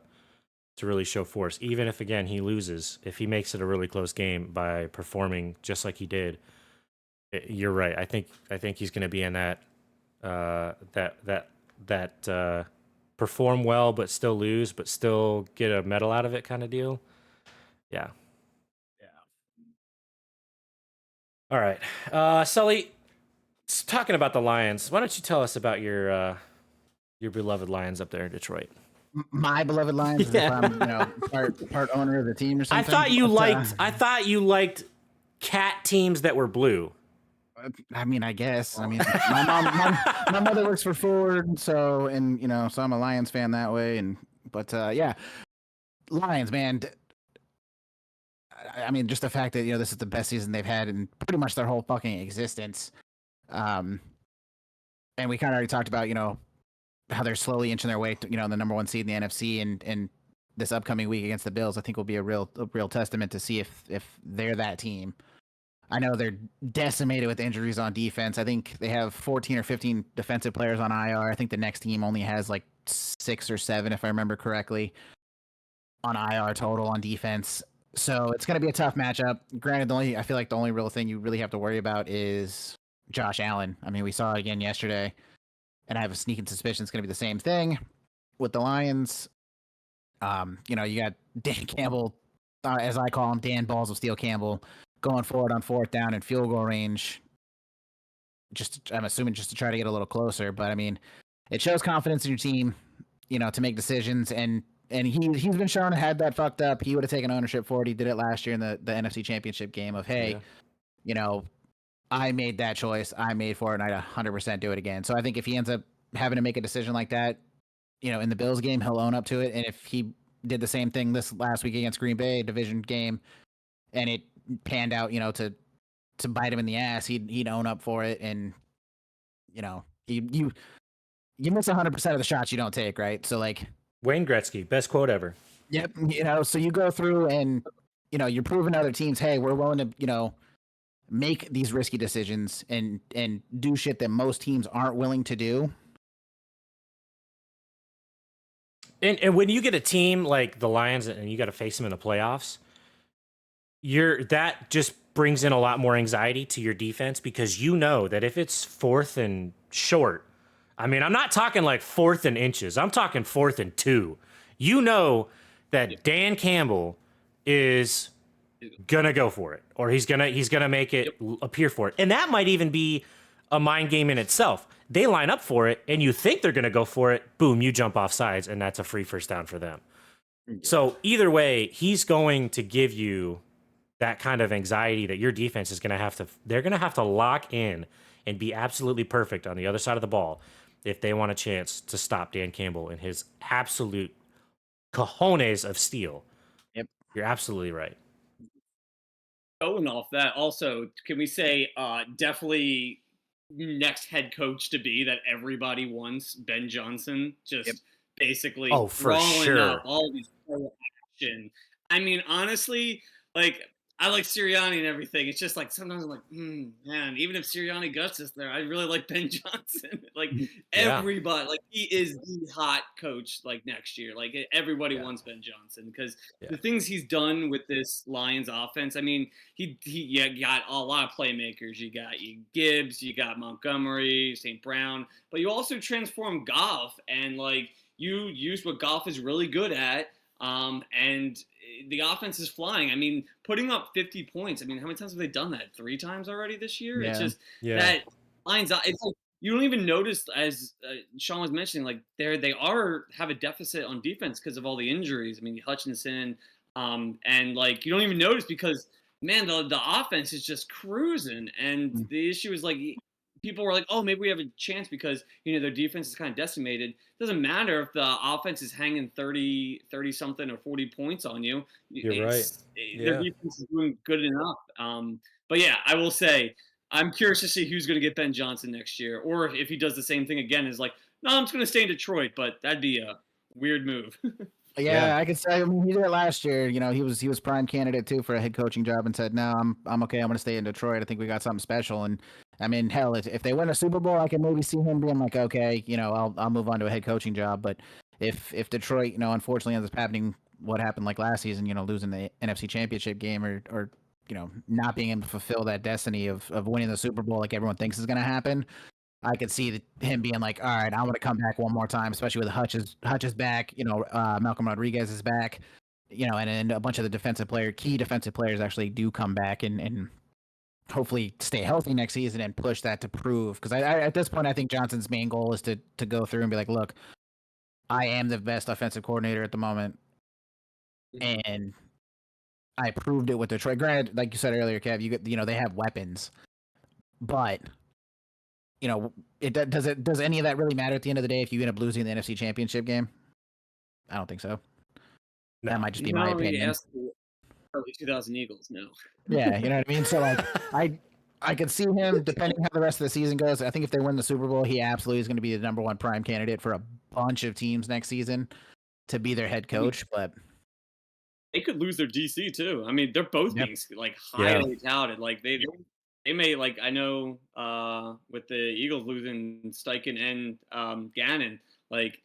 really show force. Even if again he loses, if he makes it a really close game by performing just like he did, you're right. I think he's going to be in that perform well but still lose but still get a medal out of it kind of deal. Yeah. All right, Sully. Talking about the Lions, why don't you tell us about your beloved Lions up there in Detroit? My beloved Lions. Yeah. If I'm part owner of the team or something. I thought you liked cat teams that were blue. I mean, I guess. I mean, my mother works for Ford, so I'm a Lions fan that way. But Lions, man. I mean, just the fact that this is the best season they've had in pretty much their whole fucking existence. And we kind of already talked about how they're slowly inching their way to the number one seed in the NFC, and this upcoming week against the Bills, I think will be a real testament to see if they're that team. I know they're decimated with injuries on defense. I think they have 14 or 15 defensive players on IR. I think the next team only has like 6 or 7, if I remember correctly, on IR total on defense. So it's going to be a tough matchup. Granted, I feel like the only real thing you really have to worry about is Josh Allen. I mean, we saw it again yesterday, and I have a sneaking suspicion it's going to be the same thing with the Lions. You got Dan Campbell, as I call him, Dan Balls of Steel Campbell, going forward on 4th down and field goal range. I'm assuming just to try to get a little closer, but I mean, it shows confidence in your team, to make decisions. And he's been shown had that fucked up. He would have taken ownership for it. He did it last year in the NFC Championship game of, hey, I made that choice. I made for it, and I'd 100% do it again. So I think if he ends up having to make a decision like that, in the Bills game, he'll own up to it. And if he did the same thing this last week against Green Bay, division game, and it panned out, to bite him in the ass, he'd own up for it. And, you miss 100% of the shots you don't take, right? So like Wayne Gretzky, best quote ever. Yep. So you go through and, you're proving to other teams, hey, we're willing to, make these risky decisions and do shit that most teams aren't willing to do. And when you get a team like the Lions and you got to face them in the playoffs, that just brings in a lot more anxiety to your defense, because that if it's 4th and short, I mean, I'm not talking like 4th and inches, I'm talking 4th and 2. That Dan Campbell is gonna go for it, or he's gonna make it appear for it, and that might even be a mind game in itself. They line up for it, and you think they're gonna go for it. Boom, you jump off sides, and that's a free 1st down for them. So either way, he's going to give you that kind of anxiety that your defense is they're gonna have to lock in and be absolutely perfect on the other side of the ball if they want a chance to stop Dan Campbell and his absolute cojones of steel. Yep, you're absolutely right. Going off that, also, can we say definitely next head coach to be that everybody wants, Ben Johnson, just basically for rolling sure. up all these action. I mean, honestly, like, I like Sirianni and everything. It's just like sometimes I'm like, man, even if Sirianni guts us there, I really like Ben Johnson. Like everybody, like he is the hot coach like next year. Like everybody wants Ben Johnson because the things he's done with this Lions offense. I mean, he got a lot of playmakers. You got Gibbs, you got Montgomery, St. Brown, but you also transformed Goff, and like you used what Goff is really good at. And the offense is flying. I mean, putting up 50 points. I mean, how many times have they done that? 3 times already this year? Yeah. It's just that lines up. It's like you don't even notice, as Sean was mentioning, like they have a deficit on defense because of all the injuries. I mean, Hutchinson, and like you don't even notice because man, the offense is just cruising. And the issue is like people were like, oh, maybe we have a chance because, their defense is kind of decimated. It doesn't matter if the offense is hanging 30 something or 40 points on you. You're right. Their defense is doing good enough. But yeah, I will say, I'm curious to see who's going to get Ben Johnson next year, or if he does the same thing again, is like, no, I'm just going to stay in Detroit, but that'd be a weird move. Yeah, I could say. I mean, he did it last year. He was prime candidate too for a head coaching job, and said, "No, I'm okay. I'm going to stay in Detroit. I think we got something special." And I mean, hell, if they win a Super Bowl, I can maybe see him being like, "Okay, I'll move on to a head coaching job." But if Detroit, unfortunately ends up happening what happened like last season, losing the NFC Championship game, or not being able to fulfill that destiny of winning the Super Bowl like everyone thinks is going to happen, I could see him being like, all right, I want to come back one more time, especially with Hutch is back, Malcolm Rodriguez is back, and a bunch of the key defensive players actually do come back and hopefully stay healthy next season and push that to prove. Because I at this point, I think Johnson's main goal is to go through and be like, look, I am the best offensive coordinator at the moment, and I proved it with Detroit. Granted, like you said earlier, Kev, they have weapons, but does any of that really matter at the end of the day if you end up losing the NFC Championship game? I don't think so. No. That might just be my opinion. early 2000 Eagles. No. Yeah, you know what I mean. So I could see him, depending how the rest of the season goes. I think if they win the Super Bowl, he absolutely is going to be the number one prime candidate for a bunch of teams next season to be their head coach. But They could lose their DC too. I mean, they're both Yep. being like Yeah. highly touted. Like they may like I know with the Eagles losing Steichen and Gannon, like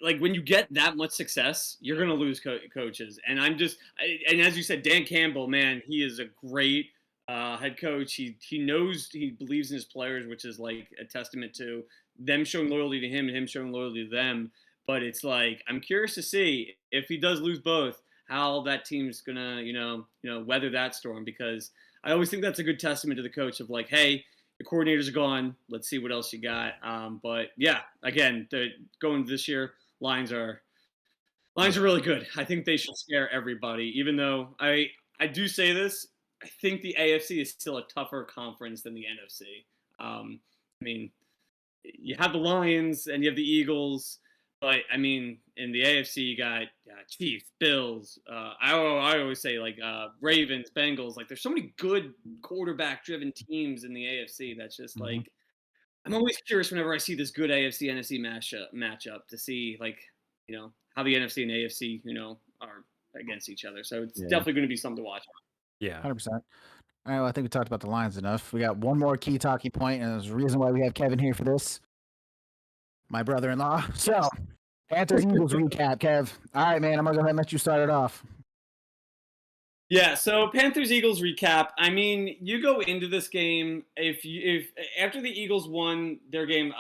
like when you get that much success, you're gonna lose coaches. And and as you said, Dan Campbell, man, he is a great head coach. He knows he believes in his players, which is like a testament to them showing loyalty to him and him showing loyalty to them. But it's like I'm curious to see if he does lose both, how that team's gonna, weather that storm. Because I always think that's a good testament to the coach of like, hey, the coordinators are gone. Let's see what else you got. But yeah, again, going this year, Lions are really good. I think they should scare everybody. Even though I do say this, I think the AFC is still a tougher conference than the NFC. I mean, you have the Lions and you have the Eagles, but I mean, in the AFC you got Chiefs, Bills. I always say like Ravens, Bengals. Like there's so many good quarterback-driven teams in the AFC. That's just like I'm always curious whenever I see this good AFC NFC matchup to see like how the NFC and AFC are against each other. So it's definitely going to be something to watch. Yeah. 100%. All right, well, I think we talked about the Lions enough. We got one more key talking point, and there's a reason why we have Kevin here for this. My brother-in-law. So, Panthers Eagles recap, Kev. All right, man, I'm gonna go ahead and let you start it off. Yeah, so Panthers Eagles recap. I mean, you go into this game if after the Eagles won their game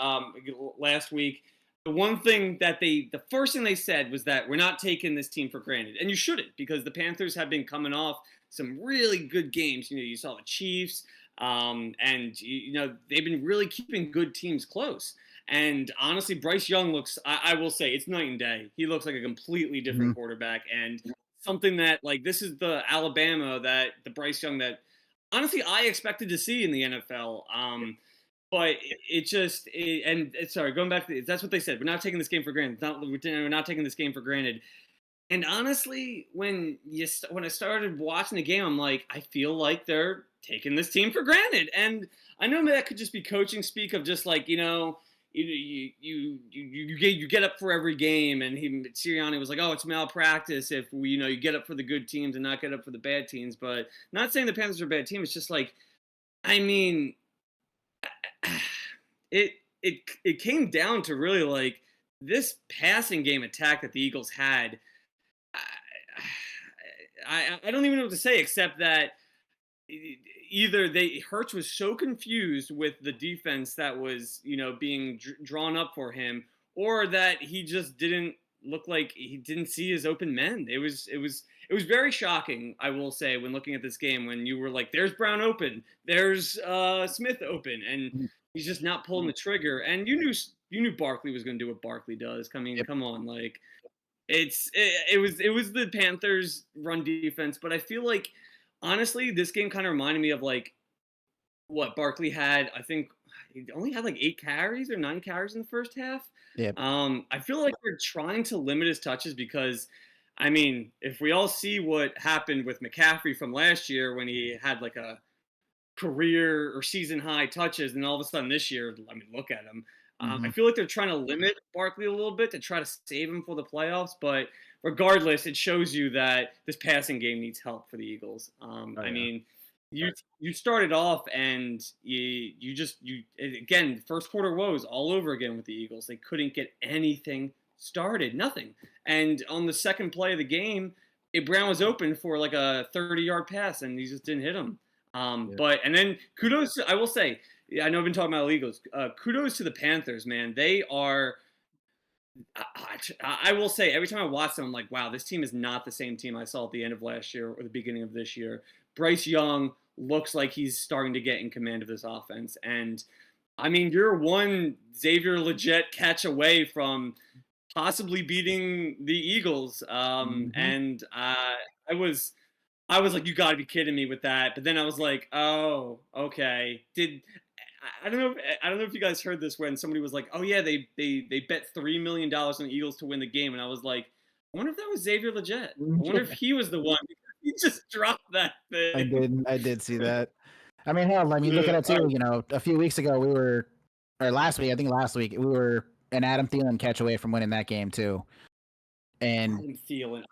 last week, the first thing they said was that we're not taking this team for granted, and you shouldn't, because the Panthers have been coming off some really good games. You saw the Chiefs, and they've been really keeping good teams close. And honestly, Bryce Young looks, I will say, it's night and day. He looks like a completely different quarterback, and something that, like, this is the Alabama the Bryce Young that, honestly, I expected to see in the NFL. But sorry, going back to that's what they said. We're not taking this game for granted. We're not taking this game for granted. And honestly, when I started watching the game, I'm like, I feel like they're taking this team for granted. And I know that could just be coaching speak of just like, you get up for every game, and Sirianni was like, oh, it's malpractice if you get up for the good teams and not get up for the bad teams. But not saying the Panthers are a bad team. It's just like, I mean, it came down to really like this passing game attack that the Eagles had. I don't even know what to say except that either Hurts was so confused with the defense that was being drawn up for him, or that he just didn't look like he didn't see his open men. It was very shocking, I will say, when looking at this game, when you were like, there's Brown open, there's Smith open, and he's just not pulling the trigger. And you knew Barkley was going to do what Barkley does. I mean, come on, like it was the Panthers' run defense, but I feel like honestly, this game kind of reminded me of like what Barkley had. I think he only had like 8 carries or 9 carries in the first half. Yeah. I feel like they're trying to limit his touches because, I mean, if we all see what happened with McCaffrey from last year when he had like a career or season high touches, and all of a sudden this year, I mean, look at him. I feel like they're trying to limit Barkley a little bit to try to save him for the playoffs. But regardless, it shows you that this passing game needs help for the Eagles. I mean, you started off and you again, first quarter woes all over again with the Eagles. They couldn't get anything started, nothing. And on the second play of the game, Brown was open for like a 30-yard pass, and he just didn't hit him. But and then kudos I will say, I know I've been talking about Eagles. Kudos to the Panthers, man. They are. I will say, every time I watch them, I'm like, wow, this team is not the same team I saw at the end of last year or the beginning of this year. Bryce Young looks like he's starting to get in command of this offense. And, I mean, you're one Xavier Legette catch away from possibly beating the Eagles. And I was like, you got to be kidding me with that. But then I was like, oh, okay. I don't know if you guys heard this when somebody was like, "Oh yeah, they bet $3 million on the Eagles to win the game," and I was like, I wonder if that was Xavier Legette. I wonder if he was the one. He just dropped that thing. I did see that. I mean, hell, I mean, look at it too. You know, a few weeks ago or last week, I think last week, we were an Adam Thielen catch away from winning that game too. And Adam Thielen.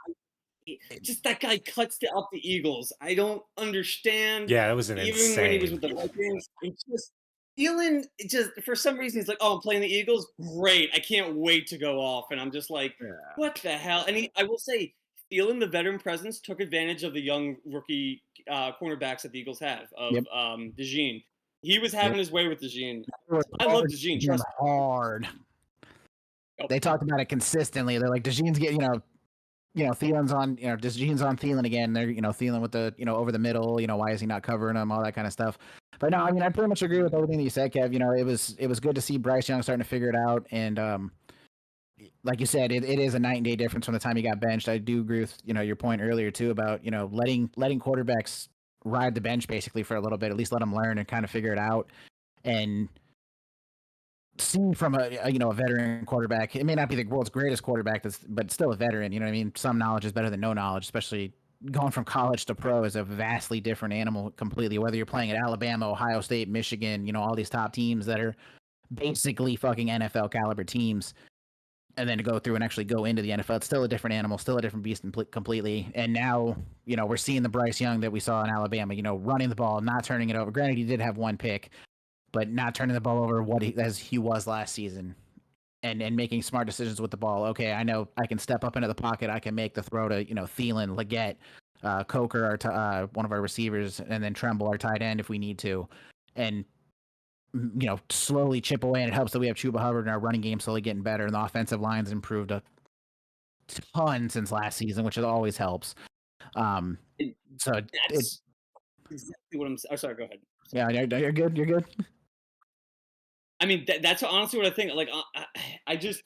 Just that guy cuts out the Eagles. I don't understand. Yeah, that was an Even when he was insane. with the Vikings, it's just Thielen. It just for some reason he's like, "Oh, I'm playing the Eagles. Great! I can't wait to go off." And I'm just like, "What the hell?" And I will say, Thielen, the veteran presence, took advantage of the young rookie cornerbacks that the Eagles have of Yep. DeJean. He was having his way with DeJean. they were I love DeJean. him Trust me. hard. Oh, They talked about it consistently. They're like, DeJean's getting, Thielen's on, DeJean's on Thielen again. They're, Thielen with the, over the middle, why is he not covering him? All that kind of stuff. But no, I mean, I pretty much agree with everything that you said, Kev. It was good to see Bryce Young starting to figure it out. And like you said, it is a night and day difference from the time he got benched. I do agree with, your point earlier too about, letting quarterbacks ride the bench basically for a little bit, at least let them learn and kind of figure it out. And see from a veteran quarterback, it may not be the world's greatest quarterback, but still a veteran. You know what I mean? Some knowledge is better than no knowledge, especially going from college to pro is a vastly different animal completely. Whether you're playing at Alabama, Ohio State, Michigan, all these top teams that are basically fucking NFL caliber teams, and then to go through and actually go into the NFL, it's still a different animal, still a different beast completely. And now, we're seeing the Bryce Young that we saw in Alabama, running the ball, not turning it over. Granted, he did have one pick, but not turning the ball over as he was last season, and making smart decisions with the ball. Okay, I know I can step up into the pocket. I can make the throw to Thielen, Leggett, Coker, one of our receivers, and then Tremble, our tight end, if we need to, and slowly chip away. And it helps that we have Chuba Hubbard and our running game slowly getting better, and the offensive line's improved a ton since last season, which always helps. So that's exactly what I'm. Oh, sorry, go ahead. Yeah, you're good. You're good. I mean, that's honestly what I think. Like, I just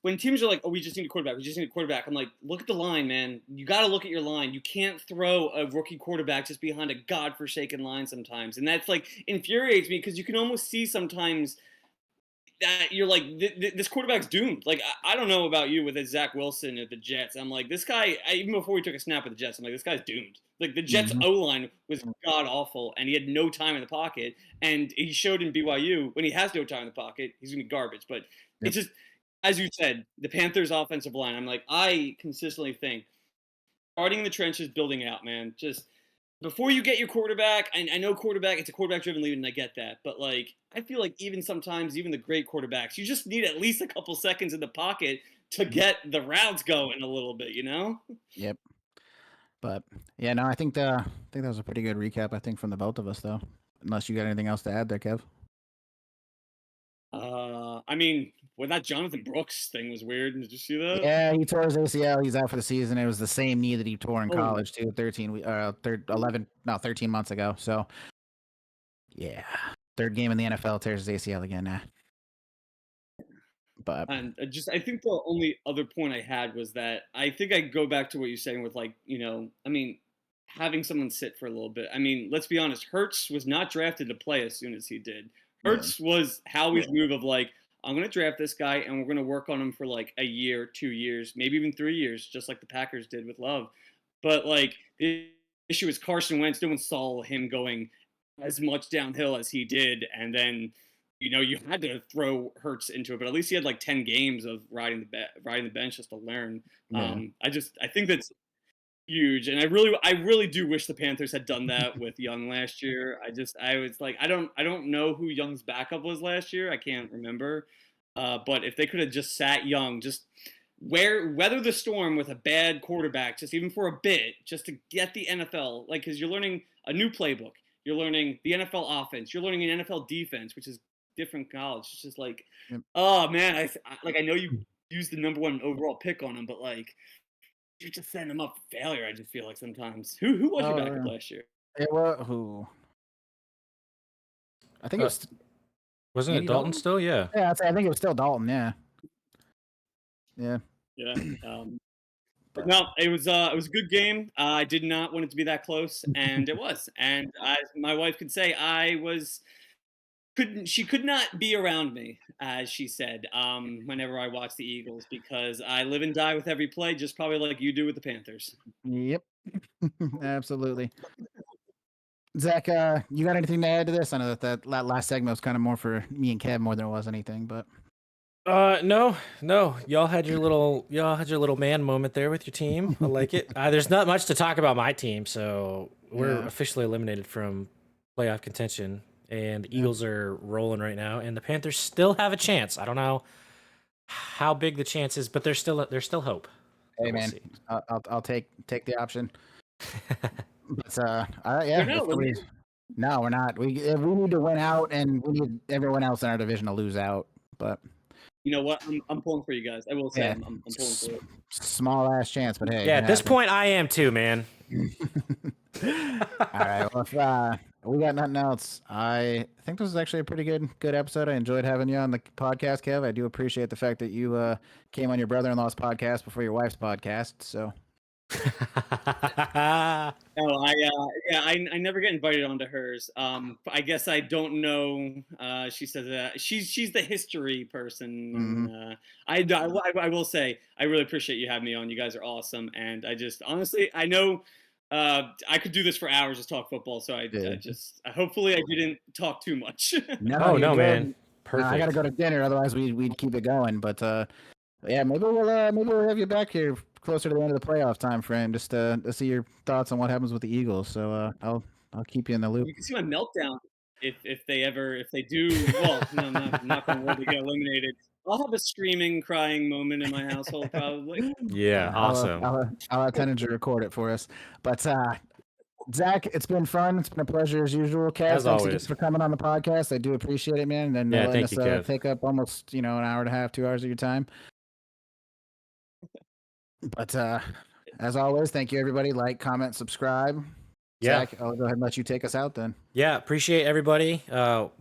when teams are like, "Oh, we just need a quarterback. We just need a quarterback." I'm like, look at the line, man. You got to look at your line. You can't throw a rookie quarterback just behind a godforsaken line sometimes, and that's like infuriates me because you can almost see sometimes that you're like, this quarterback's doomed. Like, I don't know about you with Zach Wilson at the Jets. I'm like, this guy, even before he took a snap at the Jets, I'm like, this guy's doomed. Like, the Jets O-line was god-awful, and he had no time in the pocket. And he showed in BYU, when he has no time in the pocket, he's going to be garbage. But it's just, as you said, the Panthers' offensive line, I'm like, I consistently think, starting in the trenches, building out, man. Just before you get your quarterback, I know it's a quarterback-driven league, and I get that. But, like, I feel like even sometimes, even the great quarterbacks, you just need at least a couple seconds in the pocket to get the routes going a little bit, Yep. But yeah, no, I think that was a pretty good recap. I think from the both of us, though. Unless you got anything else to add there, Kev. I mean, when that Jonathan Brooks thing was weird, did you see that? Yeah, he tore his ACL. He's out for the season. It was the same knee that he tore in college too. 13 months ago. So yeah, third game in the NFL, tears his ACL again. Nah. But and I think the only other point I had was that I think I go back to what you're saying with like, I mean, having someone sit for a little bit. I mean, let's be honest, Hurts was not drafted to play as soon as he did. Hurts was Howie's move of like, I'm going to draft this guy and we're going to work on him for like a year, 2 years, maybe even 3 years, just like the Packers did with Love. But like the issue is Carson Wentz, no one saw him going as much downhill as he did. And then, you had to throw Hurts into it, but at least he had like 10 games of riding the bench just to learn. Yeah. I think that's huge, and I really do wish the Panthers had done that with Young last year. I was like, I don't know who Young's backup was last year. I can't remember, but if they could have just sat Young, just weather the storm with a bad quarterback, just even for a bit, just to get the NFL, like, because you're learning a new playbook, you're learning the NFL offense, you're learning an NFL defense, which is different college. It's just like, oh man, I know you used the number 1 overall pick on him, but like, you're just setting him up for failure. I just feel like sometimes. Who was your backup last year? It was who? I think it was. Wasn't it Dalton still? Yeah. Yeah, I think it was still Dalton. Yeah. Yeah. Yeah. But no, it was a good game. I did not want it to be that close, and it was. And my wife could say I was she could not be around me, as she said, whenever I watch the Eagles, because I live and die with every play, just probably like you do with the Panthers. Yep. Absolutely. Zach, you got anything to add to this? I know that last segment was kind of more for me and Kev more than it was anything, but No. Y'all had your little man moment there with your team. I like it. There's not much to talk about my team, so we're officially eliminated from playoff contention, and the Eagles are rolling right now, and the Panthers still have a chance. I don't know how big the chance is, but there's still hope. hey, We'll man, see. I'll take the option. But They're yeah, not eliminated. no, we're not. We need to win out, and we need everyone else in our division to lose out. But You know what? I'm pulling for you guys. I will say yeah, I'm pulling for it. small ass chance, but hey. Yeah, at this point, I am too, man. All right. Well, if we got nothing else, I think this is actually a pretty good episode. I enjoyed having you on the podcast, Kev. I do appreciate the fact that you came on your brother-in-law's podcast before your wife's podcast. So Oh, I never get invited onto hers. I guess I don't know. She says that she's the history person. I will say I really appreciate you having me on. You guys are awesome, and I just honestly I know I could do this for hours just talk football. So I just hopefully I didn't talk too much. No, you're good. man. Perfect. I gotta go to dinner, otherwise we'd keep it going. But yeah, maybe we'll have you back here closer to the end of the playoff time frame, just to see your thoughts on what happens with the Eagles. So I'll keep you in the loop. You can see my meltdown if they do. Well, no, I'm not going to get eliminated. I'll have a screaming, crying moment in my household probably. Yeah, awesome. I'll have Teniger record it for us. But Zach, it's been fun. It's been a pleasure as usual. Kev, As thanks always. again for coming on the podcast. I do appreciate it, man. And Yeah, letting thank you, us Kev. take up almost an hour and a half, 2 hours of your time. But as always, thank you everybody. Like, comment, subscribe. Yeah. Zach, I'll go ahead and let you take us out then. Yeah, appreciate everybody.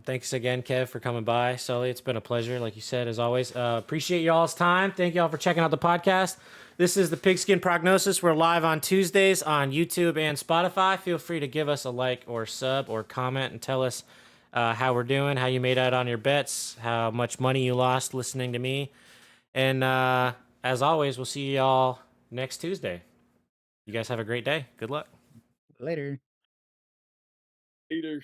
Thanks again, Kev, for coming by. Sully, it's been a pleasure, like you said, as always. Appreciate y'all's time. Thank y'all for checking out the podcast. This is the Pigskin Prognosis. We're live on Tuesdays on YouTube and Spotify. Feel free to give us a like or sub or comment and tell us how we're doing, how you made out on your bets, how much money you lost listening to me. And as always, we'll see y'all next Tuesday. You guys have a great day. Good luck. Later. Later.